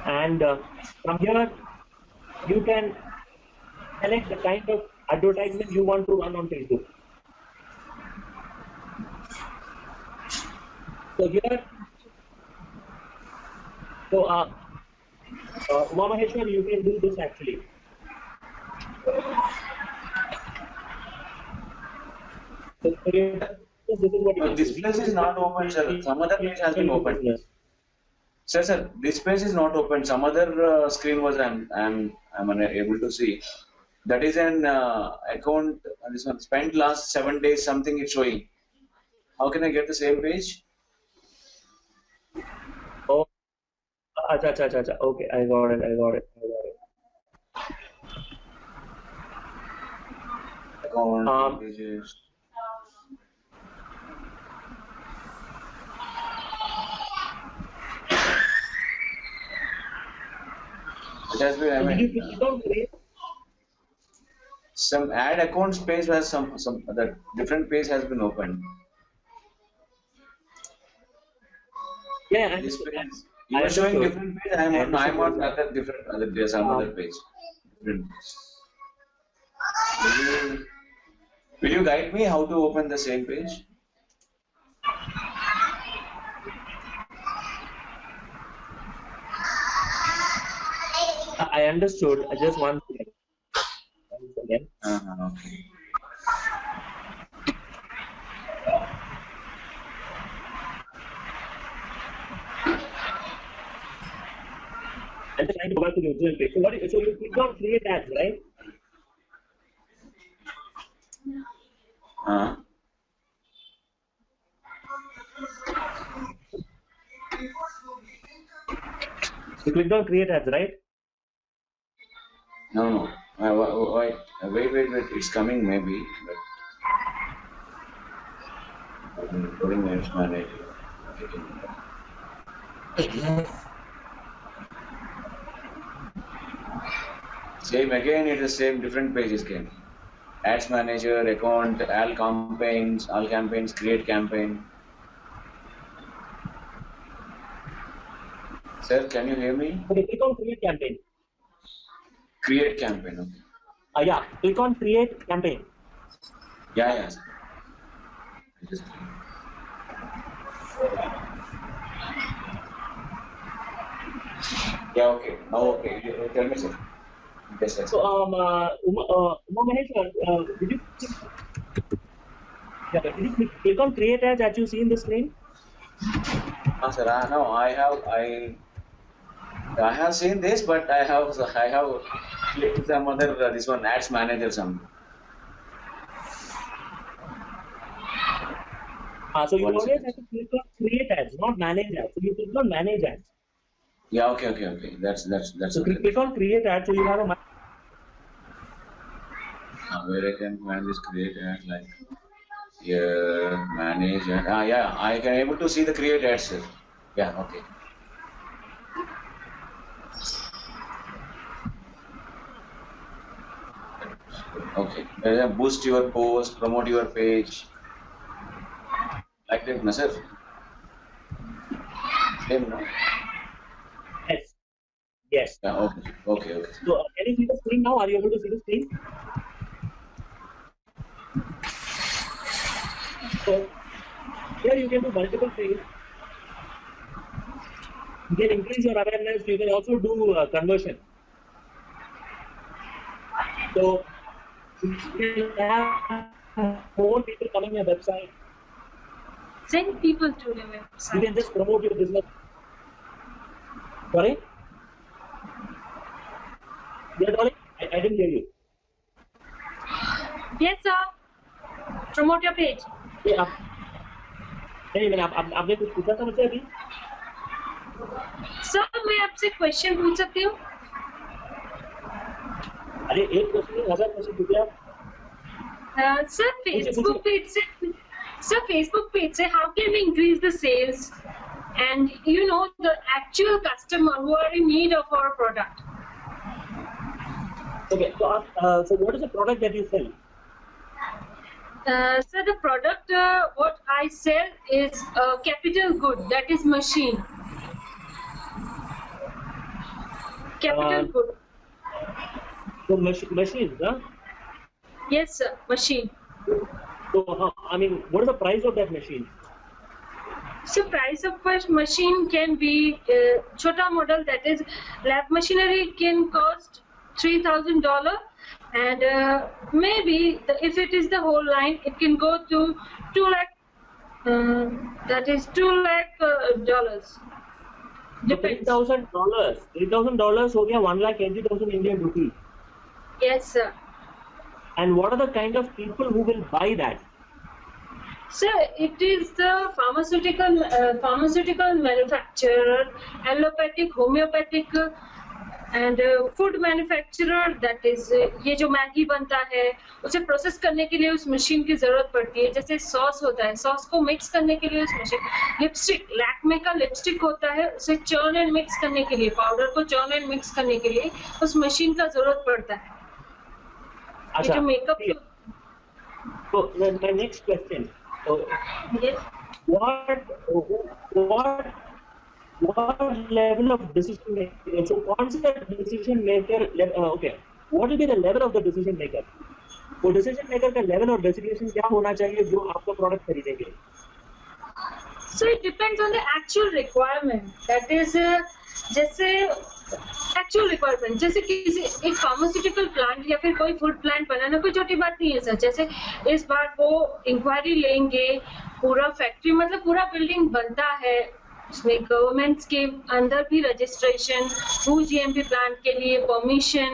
And from here, you can select the kind of advertisement you want to run on Facebook. So here, so Uma Maheshwar, you can do this actually. So this is what you No, can this do. place is not open, sir. Some other page has been opened. Sir, this page is not open. Some other screen was I'm unable to see. That is an account. This one spent last 7 days. Something it's showing. How can I get the same page? Oh, acha. Okay, I got it. Account pages. It has been. I mean, some ad accounts page has some other different page has been opened. Yeah, This page, you are showing different page. I'm on other different other some other page. Different. Will you guide me how to open the same page? I understood. I just want to again. Okay. I'm just trying to go back to the original page. So you click on create ads, right? You clicked on create ads, right? No. Wait. It's coming maybe. But putting ads manager. Same again. It is same different pages came. Ads manager, account, all campaigns, create campaign. Sir, can you hear me? Okay, click on create campaign. Create campaign, okay. Yeah, click on create campaign. Yeah. I just Yeah, okay. Now, okay. Tell me, sir. Yes, yes. So, Uma Mahesh, did you click on create ads that you see in the screen? Sir, no, I have seen this, but I have clicked some other this one ads manager some. So you One always second. have to click on create ads, not manage ads. So you click on manage ads. Yeah, okay. That's So okay. click on create ads, so you have a Where I can find this create ad like here manage ad. Yeah, I can able to see the create ads, sir. Yeah, okay. Okay. Boost your post, promote your page. Like that, na sir? Same, no? yes. Yes. Yeah, okay. So can you see the screen now? Are you able to see the screen? So here you can do multiple things. You can increase your awareness. You can also do conversion. So you can have more people coming to your website. Send people to the You website. can just promote your business. Sorry? Yeah, darling? I didn't hear you. Yes, sir. Promote your page. ये आप नहीं मैंने आपने कुछ पूछा था मुझसे अभी सर मैं आपसे क्वेश्चन पूछ सकती हूँ अरे एक क्वेश्चन 1000 क्वेश्चन पूछे आप सर फेसबुक पेज से how can we increase the sales and the actual customer who are in need of our product. Okay, so what is the product that you sell? So the product what I sell is a capital good, that is machine. Capital good. So machines, huh? Yes, sir, machine. So I mean, what is the price of that machine? So price of first machine can be chota model, that is lab machinery can cost $3,000 and maybe if it is the whole line it can go to 2 lakh, that is $2 lakh dollars. So $3,000. $3,000 हो गया 1,80,000 Indian rupee. Yes, sir. And what are the kind of people who will buy that? Sir, it is the pharmaceutical manufacturer, allopathic, homeopathic, and food manufacturer. That is, ये जो Maggi बनता है, उसे process करने के लिए उस मशीन की जरूरत पड़ती है. जैसे सॉस होता है, सॉस को मिक्स करने के लिए उस मशीन. लिपस्टिक, लैक्मे का लिपस्टिक होता है, उसे चर्न एंड मिक्स करने के लिए, पाउडर को चर्न एंड मिक्स करने के लिए उस मशीन का जरूरत पड़ता है. ये जो makeup. So my next question. Yes. What level of decision maker? So कौन सा decision maker? Okay. What will be the level of the decision maker? वो decision maker का level और designation क्या होना चाहिए जो आपका product खरीदेंगे? So it depends on the actual requirement. That is, जैसे actual requirement, जैसे किसी एक pharmaceutical plant या फिर कोई food plant बनाना कोई छोटी बात नहीं है सर. जैसे इस बार वो inquiry लेंगे, पूरा factory मतलब पूरा building बनता है, उसमें governments के अंदर भी registration, food GMP plant के लिए permission,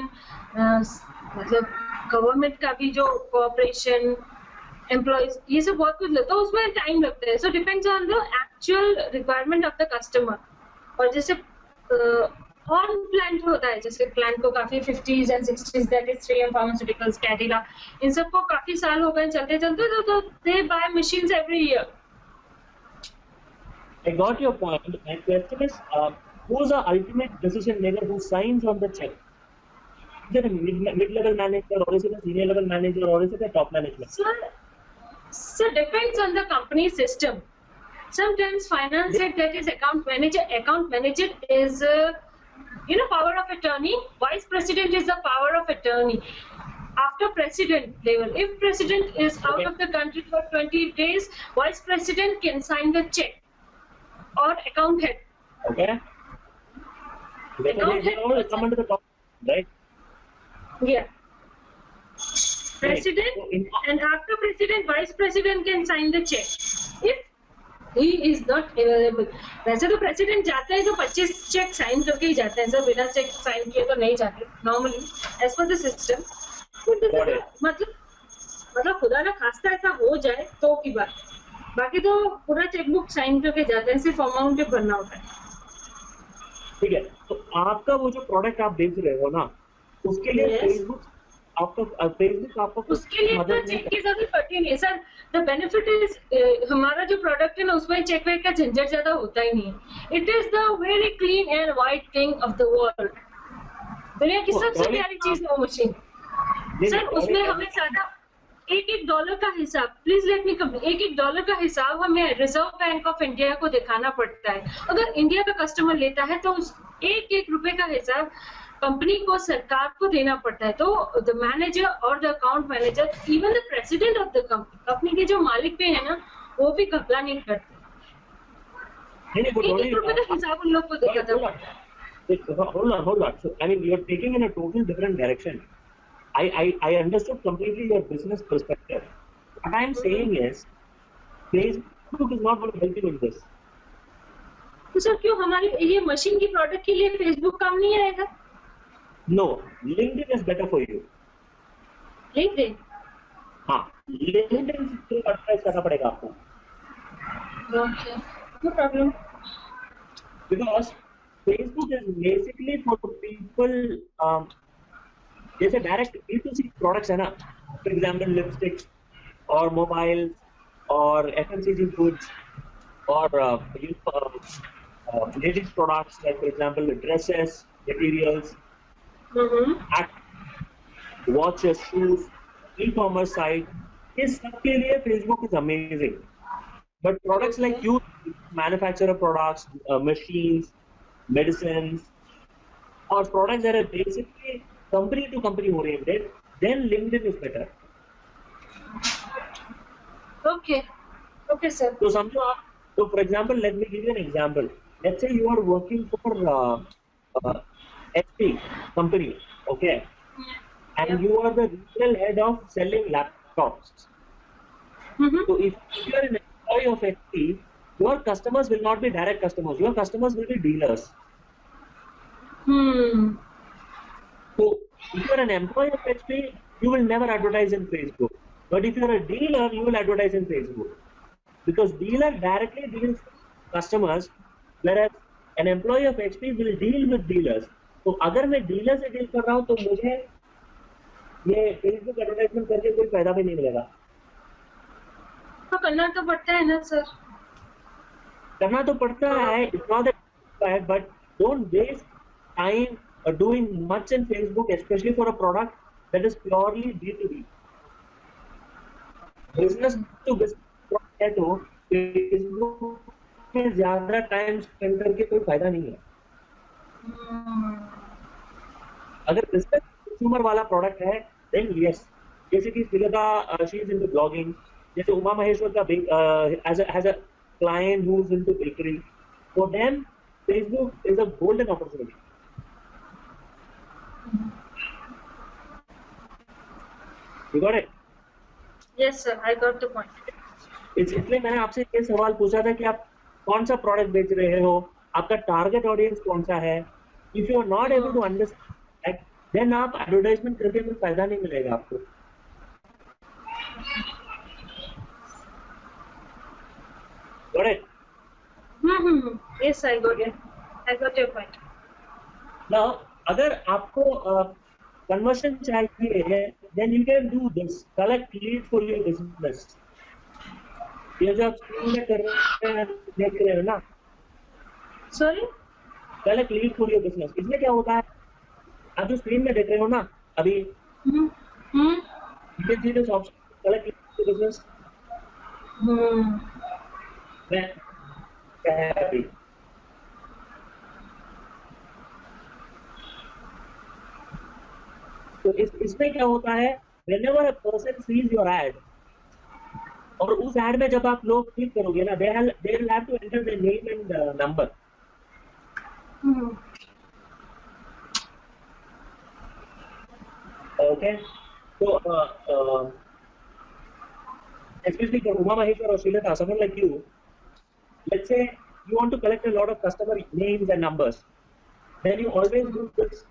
मतलब government का भी जो cooperation, employees, ये सब बहुत कुछ लगता है, उसमें टाइम लगता है. So depends on the actual requirement of the customer. और जैसे on plant होता है, जैसे plant को काफी 50s and 60s, that is 3M Pharmaceuticals, Cadila, इन सबको काफी साल हो गए चलते तो they buy machines every year. I got your point. My question is, who's the ultimate decision maker who signs on the check? Is it a mid-level manager, or is it a senior level manager, or is it a top management? So depends on the company system. Sometimes finance head, that is account manager. Account manager is power of attorney. Vice president is the power of attorney. After president level, if president is out of the country for 20 days, vice president can sign the check. or account head. Okay. They all come under the top, right? Yeah. Right. President So in, and after president, vice president can sign the check. If he is not available. वैसे तो president जाता है तो 25 check sign करके ही जाते हैं, sir बिना check sign किए तो नहीं जाते normally as per the system. got it. मतलब खुदा ना खास्ता ऐसा हो जाए तो की बात, बाकी तो पूरा चेकबुक साइन करके जाते हैं, सिर्फ अमाउंट भरना होता है. ठीक है, तो आपका वो जो प्रोडक्ट आप बेच रहे हो ना, उसके लिए Yes. फेसबुक आपको उसके लिए तो मदद नहीं चेक की जरूरत पड़ती नहीं है सर. द बेनिफिट इज हमारा जो प्रोडक्ट है ना उसमें चेक वेक का झंझट ज्यादा होता ही नहीं है. It is the very clean and white thing of the world. दुनिया की सबसे प्यारी चीज है वो मशीन सर. उसमें हमें ज्यादा एक डॉलर का हिसाब, प्लीज लेट मी कंप्लीट, एक डॉलर का हिसाब हमें रिजर्व बैंक ऑफ इंडिया को दिखाना पड़ता है. अगर इंडिया का कस्टमर लेता है तो एक रुपए का हिसाब कंपनी को, सरकार को देना पड़ता है. तो द मैनेजर और the account manager, even the president of the company के जो मालिक पे है ना, वो भी घपला नहीं करते. एक रुपए का हिसाब उन लोग को दिखाता है. hold on. So, I mean, you're taking in a total different direction. I understood completely your business perspective. What I'm saying is, Facebook is not going to help you in this. तो sir क्यों हमारी ये machine की product के लिए Facebook काम नहीं आएगा? No, LinkedIn is better for you. LinkedIn? हाँ, LinkedIn से एडवर्टाइज करना पड़ेगा आपको. Okay, no problem. Because Facebook is basically for people. जैसे डायरेक्ट B2C प्रोडक्ट्स है ना, फॉर एग्जाम्पल लिपस्टिक्स और मोबाइल और FMCG गुड्स और ladies products like for example dresses, materials, watches, shoes, e-commerce site, इस सब के लिए Facebook is amazing. But products like you manufacture products, machines, medicine और products that are basically company to company oriented, then LinkedIn is better. Okay sir. So समझो आप, so for example, let me give you an example. Let's say you are working for HP company, okay, and you are the regional head of selling laptops. So if you are an employee of HP, your customers will not be direct customers. Your customers will be dealers. So, if you are an employee of HP, you will never advertise in Facebook. But if you are a dealer, you will advertise in Facebook. Because dealer directly deals with customers, whereas an employee of HP will deal with dealers. तो अगर मैं dealer से deal कर रहा हूँ तो मुझे ये Facebook एडवर्टाइजमेंट करके कोई फायदा भी नहीं मिलेगा. तो करना तो पड़ता है ना सर. करना तो पड़ता है, it's not that bad, but don't waste time doing much in Facebook, especially for a product that is purely B2B. Business to business product है तो Facebook में ज़्यादा टाइम स्पेंड करके कोई फायदा नहीं है. अगर बिजनेस कंज्यूमर वाला प्रोडक्ट है, then yes. जैसे कि Srilata, she is into blogging. जैसे उमा महेश्वर का has a client who is into bakery. For them, Facebook is a golden opportunity. You got it? Yes sir, I got the point. इसलिए मैंने आपसे ये सवाल पूछा था कि आप कौन सा प्रोडक्ट बेच रहे हो, आपका टारगेट ऑडियंस कौन सा है. If you are not able to understand, then आप एडवर्टाइजमेंट करके कोई फायदा नहीं मिलेगा आपको. Got it? Yes, I got your point. Now, अगर आपको conversion चाहिए, then you can do this. Collect lead for your business. ये जो आप स्क्रीन में कर रहे हैं, देख रहे हो ना? Sorry? Collect lead for your business. इसमें क्या होता है? आप जो स्क्रीन में देख रहे हो ना, अभी you can see this option. Collect lead for your business. मैं अभी तो इसमें क्या होता है, whenever a person sees your ad, और उस ad में जब आप लोग click करोगे ना, they will have to enter their name and number. Okay, so especially for Uma Maheshwar or Srilata, someone like you, let's say you want to collect a lot of customer names and numbers, then you always do this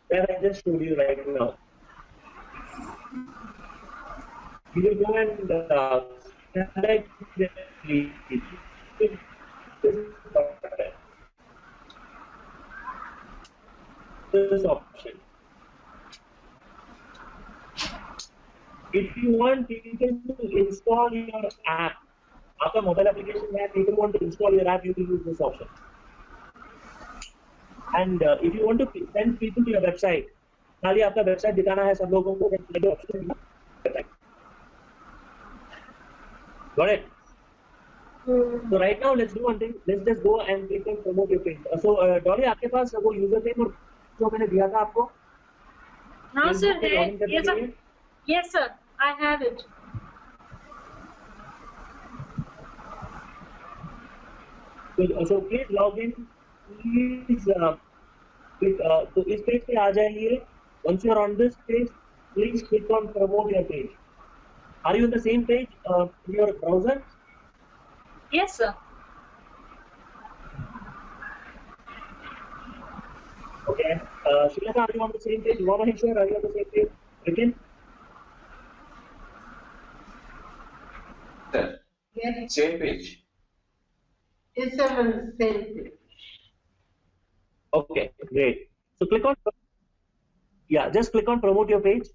that I just showed you right now. You will go and select this option. If you want people to install your app, आपका mobile application है, people want to install your app, you will use this option. And if you want to send people to your website, खाली आपका website दिखाना है सब लोगों को, then select the option. Got it? So right now let's do one thing. Let's just go and click on promote your page. So Dolly, आपके पास वो user name और जो मैंने दिया था आपको? हाँ sir, yes sir. Yes sir, I have it. So please log in. Please click. तो इस पेज पे आ जाइए. Once you are on this page, please click on promote your page. Are you on the same page in your browser? Yes sir. Okay. Srilata, are you on the same page? Uma Maheshwar, are you on the same page? Rikin? Yes. Same page. Yes, I'm on the same page. Okay, great. So click on, just click on promote your page.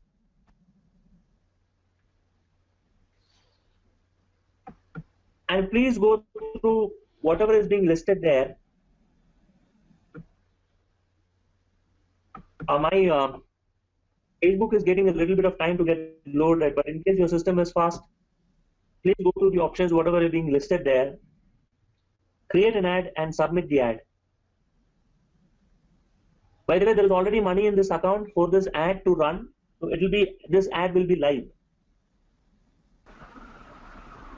And please go through whatever is being listed there. My Facebook is getting a little bit of time to get loaded, but in case your system is fast, please go through the options, whatever is being listed there. Create an ad and submit the ad. By the way, there is already money in this account for this ad to run. So this ad will be live.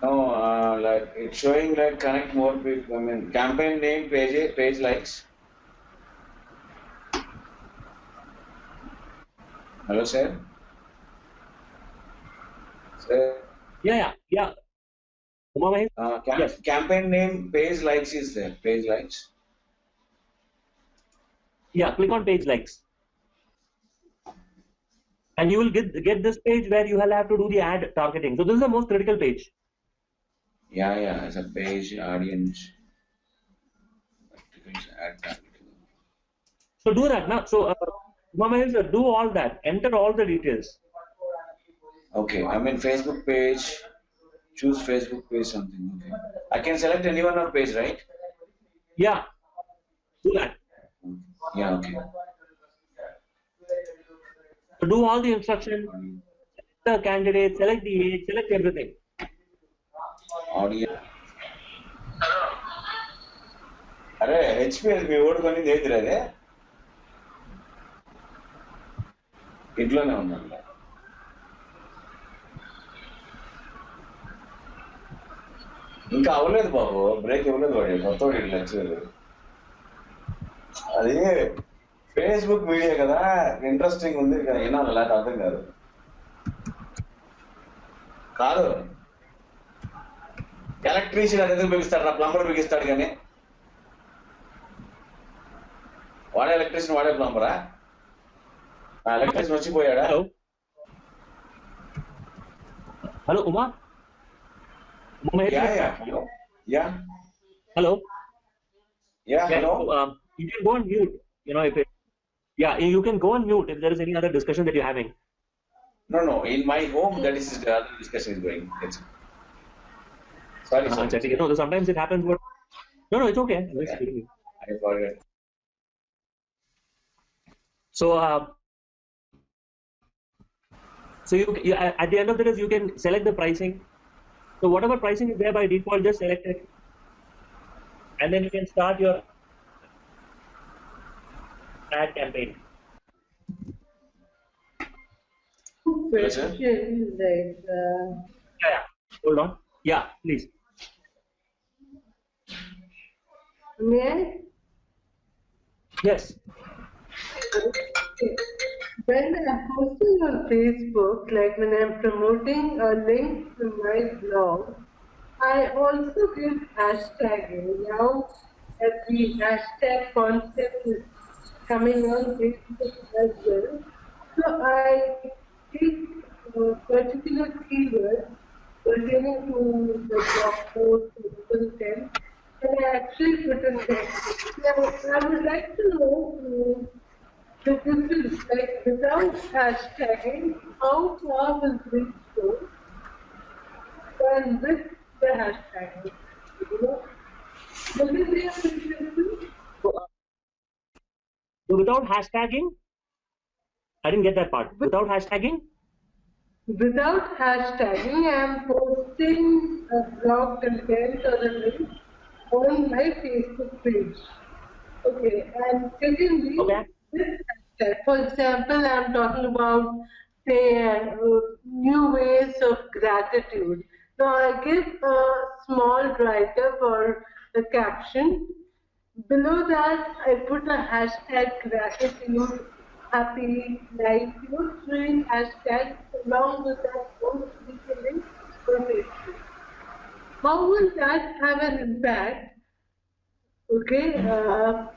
No, like it's showing like connect more people. I mean, campaign name, page likes. Hello, sir. Sir. Yeah. Uma Mahesh? Yes. Campaign name, page likes is there. Page likes. Yeah, click on page likes. And you will get this page where you will have to do the ad targeting. So this is the most critical page. Yeah, it's a page, audience. Ad targeting. So do that now. So Uma Mahesh, do all that. Enter all the details. Okay, I mean Facebook page. Choose Facebook page something. Okay. I can select any one of page, right? Yeah. Do that. Yeah, okay. So do all the instructions. Select the candidate, select the age, select everything. Audience. అరే HPL మీ ఓడుకొని చేతిరాదే ఇంట్లోనే ఉన్నాను ఇంకా అవ్వలేదు బాబు break ఇవ్వలేదు వాడు కొత్త వాడి lecture అది ఫేస్బుక్ మీడియా కదా ఇంట్రెస్టింగ్ ఉంది వినాలి లేకపోతే అర్థం కాదు కాదు ఎలక్ట్రీషియన్ అది ఎందుకు బిగిస్తాడు నా ప్లంబర్ బిగిస్తాడు కానీ వాడే ఎలక్ట్రీషియన్ వాడే ప్లంబరా ఎలక్ట్రీషియన్ వచ్చిపోయాడా hello Uma Yeah. Hello. Yeah, hello. You can go on mute. You can go on mute if there is any other discussion that you're having. No. In my home, that is the other discussion is going. Sorry. No, sometimes it happens. But no, it's okay. I forget. So you at the end of the day, you can select the pricing. So whatever pricing is there by default, just select it, and then you can start your ad campaign. Question is like, Yeah. Hold on. Yeah, please. May I? Yes. Okay. When I'm posting on Facebook, like when I'm promoting a link to my blog, I also give hashtagging. Now that the hashtag concept is coming on Facebook as well. So I take particular keywords pertaining to the blog post or the content and I actually put in there. Now I would like to know the difference, like without hashtagging, how far will reach go and with the hashtagging? You know, will there be a big difference? So, so without hashtagging, I didn't get that part. Without hashtagging, Without hashtagging, I am posting a blog content or a link on my Facebook page. Okay, and secondly, okay, this hashtag, for example, I'm talking about, say, new ways of gratitude. Now, I give a small write-up or a caption. Below that, I put a hashtag gratitude, happy life, three hashtags along with that post detailing for Facebook. How will that have an impact, okay, to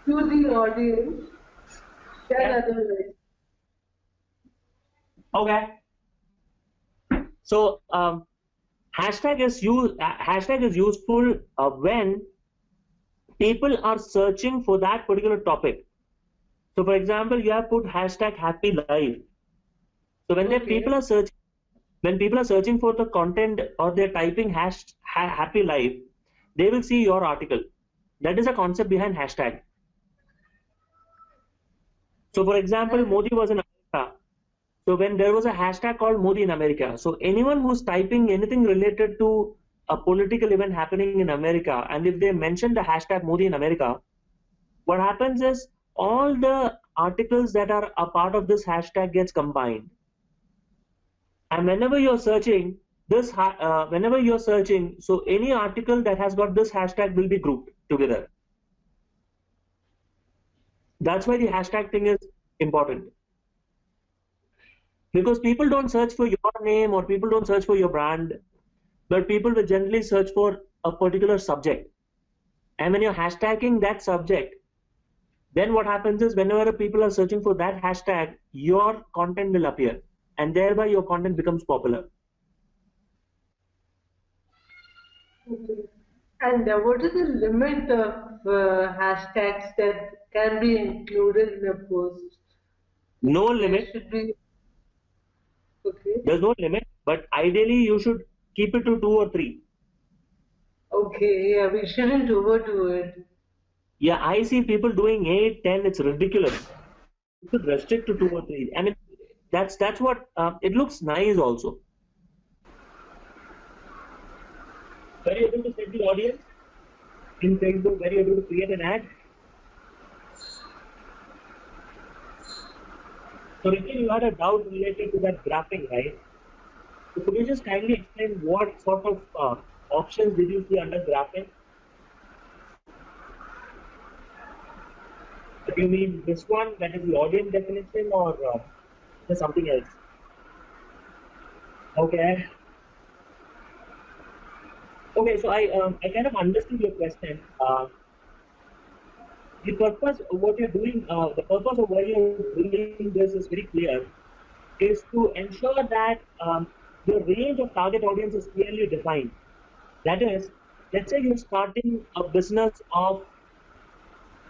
the audience than okay, otherwise? okay. So hashtag is useful when people are searching for that particular topic. So, for example, you have put hashtag happy life. So Okay. when people are searching for the content or they're typing happy life, they will see your article. That is a concept behind hashtag. So, for example, And Modi was in America. So when there was a hashtag called Modi in America, so anyone who's typing anything related to a political event happening in America, and if they mention the hashtag Modi in America, what happens is all the articles that are a part of this hashtag gets combined. And whenever you're searching, so any article that has got this hashtag will be grouped together. That's why the hashtag thing is important. Because people don't search for your name or people don't search for your brand, but people will generally search for a particular subject. And when you're hashtagging that subject, then what happens is whenever people are searching for that hashtag, your content will appear, and thereby your content becomes popular. okay. And what is the limit of hashtags that can be included in a post? No There limit, should be, okay. there's no limit, but ideally you should keep it to two or three. Okay, yeah, we shouldn't overdo it. Yeah, I see people doing 8, 10, it's ridiculous. You should restrict to two or three. I mean, that's what it looks nice also. Were you able to set the audience in Facebook? Were you able to create an ad? So, Ricky, you had a doubt related to that graphing, right? So could you just kindly explain what sort of options did you see under graphing? Do you mean this one, that is the audience definition, or there's something else? Okay. Okay, so I kind of understood your question. The purpose of what you're doing, the purpose of why you're doing this is very clear, is to ensure that your range of target audience is clearly defined. That is, let's say you're starting a business of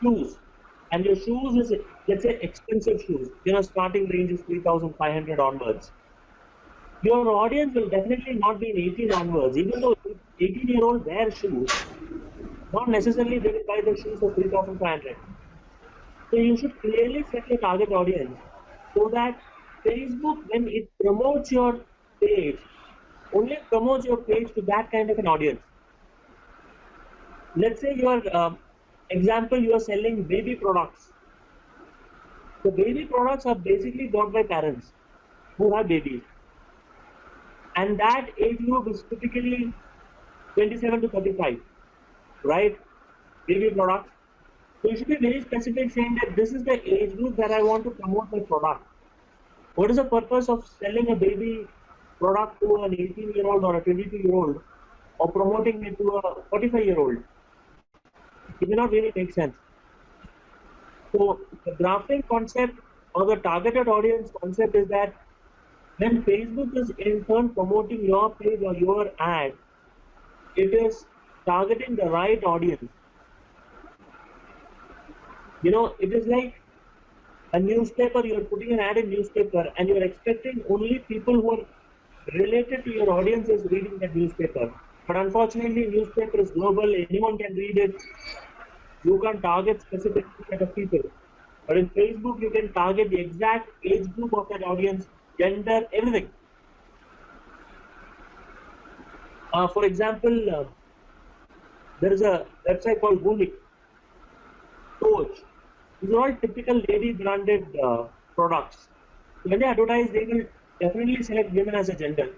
shoes, and your shoes is, let's say, expensive shoes. Starting range is 3,500 onwards. Your audience will definitely not be in 18 onwards, even though 18-year-old wear shoes, not necessarily they will buy the shoes for 3,500. So you should clearly set your target audience so that Facebook, when it promotes your page, only promotes your page to that kind of an audience. Let's say example, you are selling baby products. The baby products are basically bought by parents who have babies. and that age group is typically 27 to 35, right? Baby products. So you should be very specific, saying that this is the age group that I want to promote my product. What is the purpose of selling a baby product to an 18-year-old or a 22-year-old, or promoting it to a 45-year-old? It may not really make sense. So the grafting concept or the targeted audience concept is that when Facebook is in turn promoting your page or your ad, it is targeting the right audience. You know, it is like a newspaper, you're putting an ad in newspaper and you're expecting only people who are related to your audience is reading that newspaper. But unfortunately, newspaper is global, anyone can read it. You can't target specific set of people. But in Facebook, you can target the exact age group of that audience, gender, everything. For example, there is a website called Woonik, Coach. These are all typical lady branded products. When they advertise, they will definitely select women as a gender.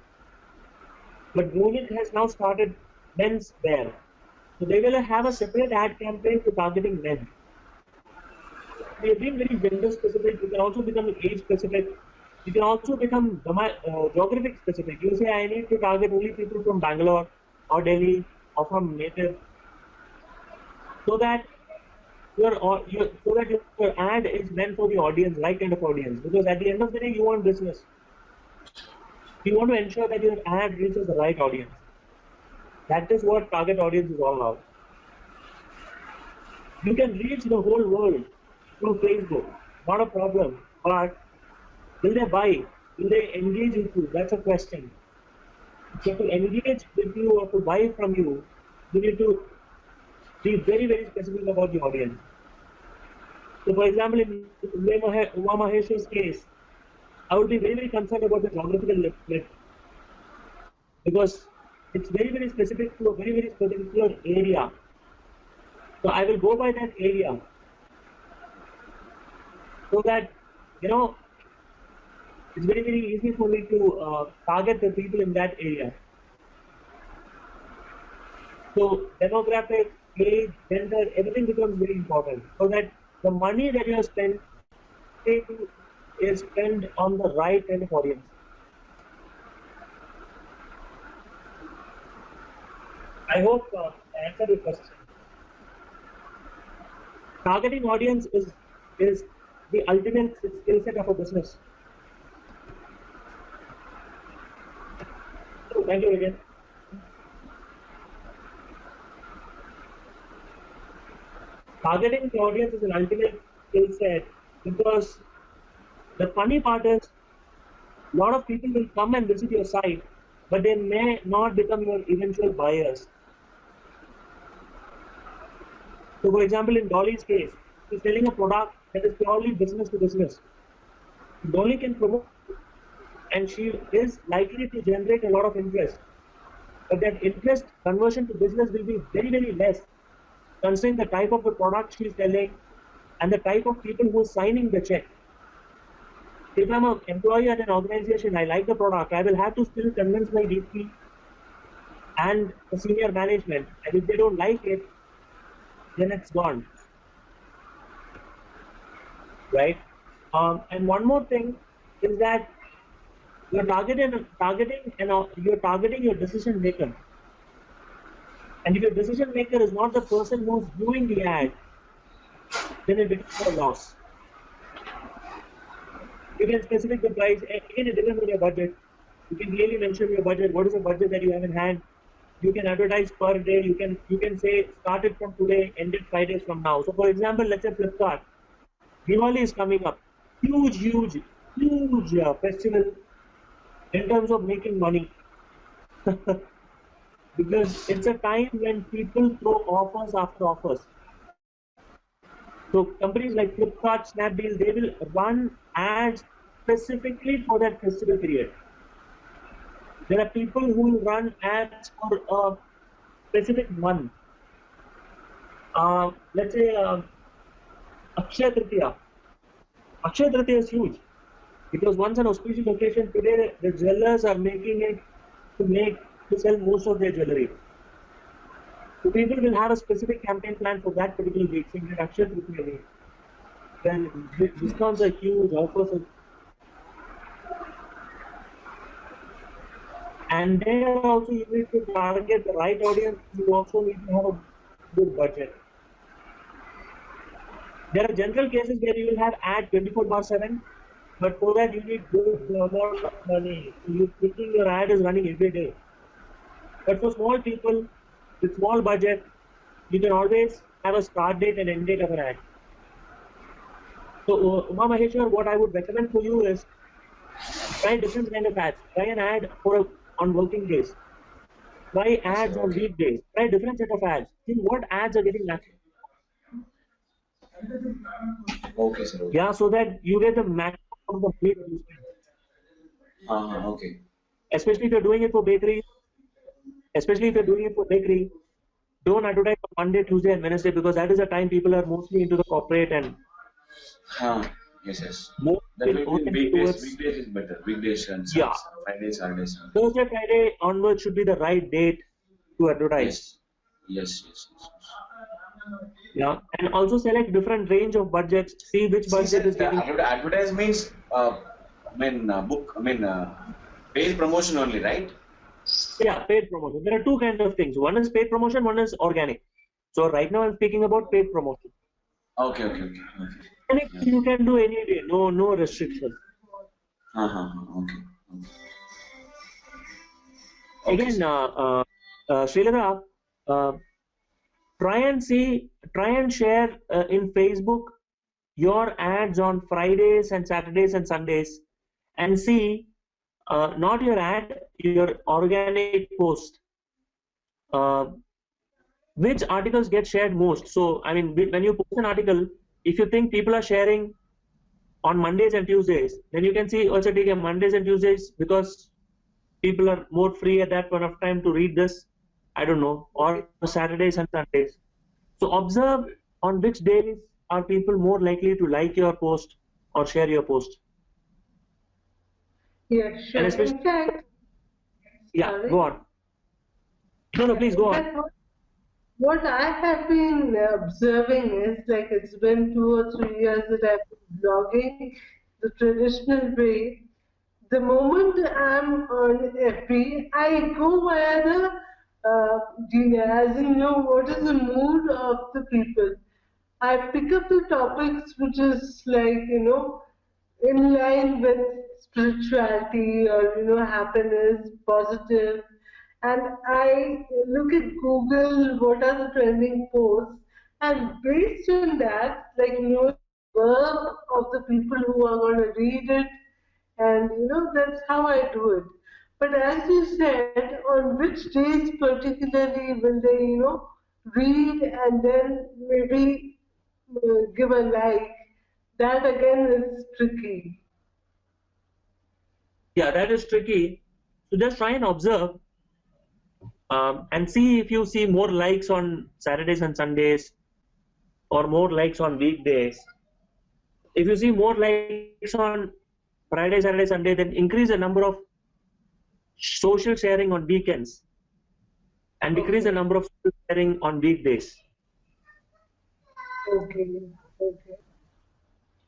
But Woonik has now started men's wear. So they will have a separate ad campaign to targeting men. We have been very gender specific. You can also become age specific. You can also become geographic specific. You say, I need to target only people from Bangalore or Delhi or from native, so that your ad is meant for the audience, right kind of audience. Because at the end of the day, you want business. You want to ensure that your ad reaches the right audience. That is what target audience is all about. You can reach the whole world through Facebook, not a problem. But will they buy? Will they engage with you? That's a question. So to engage with you or to buy from you, you need to be very, very specific about the audience. So for example, in Uma Mahesh's case, I would be very, very concerned about the geographical split, because it's very, very specific to a very, very particular area. So I will go by that area, so that, you know, it's very, very easy for me to target the people in that area. So demographic, age, gender, everything becomes very important, so that the money that you are spending is spent on the right kind of audience. I hope I answered your question. Targeting audience is the ultimate skill set of a business. So thank you again. Targeting the audience is an ultimate skill set, because the funny part is a lot of people will come and visit your site, but they may not become your eventual buyers. So for example, in Dolly's case, she's selling a product that is purely business to business. Dolly can promote, and she is likely to generate a lot of interest. But that interest conversion to business will be very, very less, considering the type of the product she's selling and the type of people who are signing the check. If I'm an employee at an organization, I like the product, I will have to still convince my VP and the senior management. And if they don't like it, then it's gone. Right? And one more thing is that you're targeting your decision maker. And if your decision maker is not the person who's viewing the ad, then it becomes a loss. You can specify the price. Again, it depends on your budget. You can clearly mention your budget. What is the budget that you have in hand? You can advertise per day. You can say start it from today, end it 5 days from now. So for example, let's say Flipkart. Diwali is coming up. Huge festival in terms of making money. Because it's a time when people throw offers after offers. So companies like Flipkart, Snapdeal, they will run ads specifically for that festival period. There are people who will run ads for a specific month. Let's say Akshaya Tritiya. Akshaya Tritiya is huge, because once an auspicious occasion, today the jewelers are making it to sell most of their jewelry. So people will have a specific campaign plan for that particular week. So introduction to the then discounts are huge, offers are, and there also you need to target the right audience. You also need to have a good budget. There are general cases where you will have ad 24/7, but for that you need good amount of money. So you thinking your ad is running every day. But for small people with small budget, you can always have a start date and end date of an ad. So Uma Maheshwar, what I would recommend for you is try different kind of ads. Try an ad on working days. Try ads on weekdays. Try different set of ads. See what ads are getting maximum. Okay, sir. Okay. Yeah, so that you get the maximum of the money that you spend. Okay. Especially if you're doing it for bakery. Don't advertise on Monday, Tuesday, and Wednesday because that is the time people are mostly into the corporate and Yes. more That will oriented be towards. weekdays is better. Weekdays and Yeah. Fridays, Saturdays. Thursday, Friday onwards should be the right date to advertise. Yes. Yeah, and also select different range of budgets. See which budget is getting. Advertise means paid promotion only, right? Yeah, paid promotion. There are two kinds of things. One is paid promotion, one is organic. So right now I'm speaking about paid promotion. Okay. And you can do any day, no restriction. Okay. Again, Srilata, try and share in Facebook your ads on Fridays and Saturdays and Sundays, and see not your ad, your organic post. Which articles get shared most? So, I mean, when you post an article, if you think people are sharing on Mondays and Tuesdays, then you can see also take Mondays and Tuesdays because people are more free at that point of time to read this. I don't know, or Saturdays and Sundays. So observe on which days are people more likely to like your post or share your post. Yeah, sure. And especially, In fact, yeah, sorry. go on. No, please go on. What I have been observing is like it's been 2 or 3 years that I've been blogging the traditional way. The moment I'm on FB, I go via the as in know what is the mood of the people. I pick up the topics which is like in line with spirituality or happiness, positive, and I look at Google what are the trending posts, and based on that, like work of the people who are going to read it, and that's how I do it. But as you said, on which days particularly will they read and then maybe give a like? That again is tricky. Yeah, that is tricky. So just try and observe and see if you see more likes on Saturdays and Sundays or more likes on weekdays. If you see more likes on Friday, Saturday, Sunday, then increase the number of social sharing on weekends and decrease the number of social sharing on weekdays. Okay.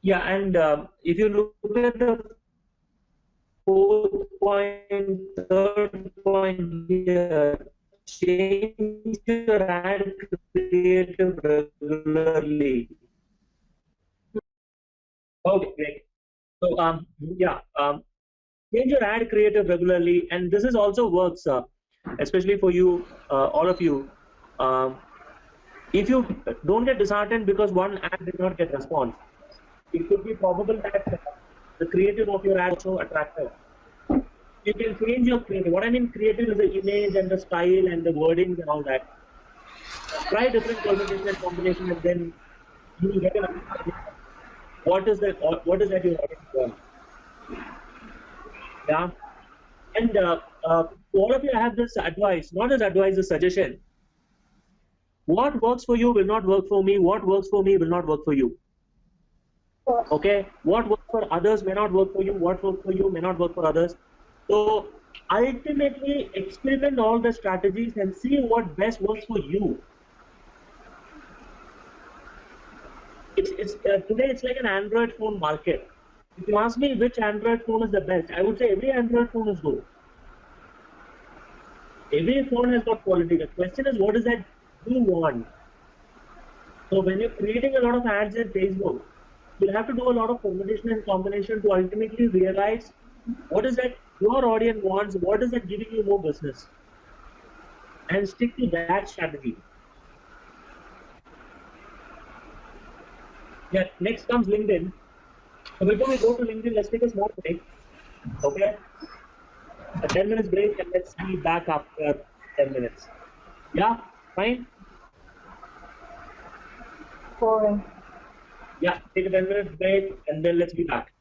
Yeah, and if you look at the fourth point, third point here, change your ad creative regularly. Okay, great. So change your ad creative regularly, and this is also works, especially for you, all of you. If you don't get disheartened because one ad did not get response, it could be probable that the creative of your ad is also attractive. You can change your creative. What I mean creative is the image and the style and the wordings and all that. Try different permutations and combinations, and then you will get an idea. What is that your audience want? Yeah. And to all of you, I have this advice, not as advice, a suggestion. What works for you will not work for me. What works for me will not work for you. Okay? What works for others may not work for you. What works for you may not work for others. So ultimately experiment all the strategies and see what best works for you. Today it's like an Android phone market. If you ask me which Android phone is the best, I would say every Android phone is good. Every phone has got quality. The question is, what is that you want? So when you're creating a lot of ads in Facebook, you'll have to do a lot of permutation and combination to ultimately realize what is that your audience wants, what is that giving you more business, and stick to that strategy. Yeah, next comes LinkedIn. So before we go to LinkedIn, let's take a small break. Okay? A 10 minutes break and let's be back after 10 minutes. Yeah, fine? Fine. Yeah, take a 10 minutes break and then let's be back.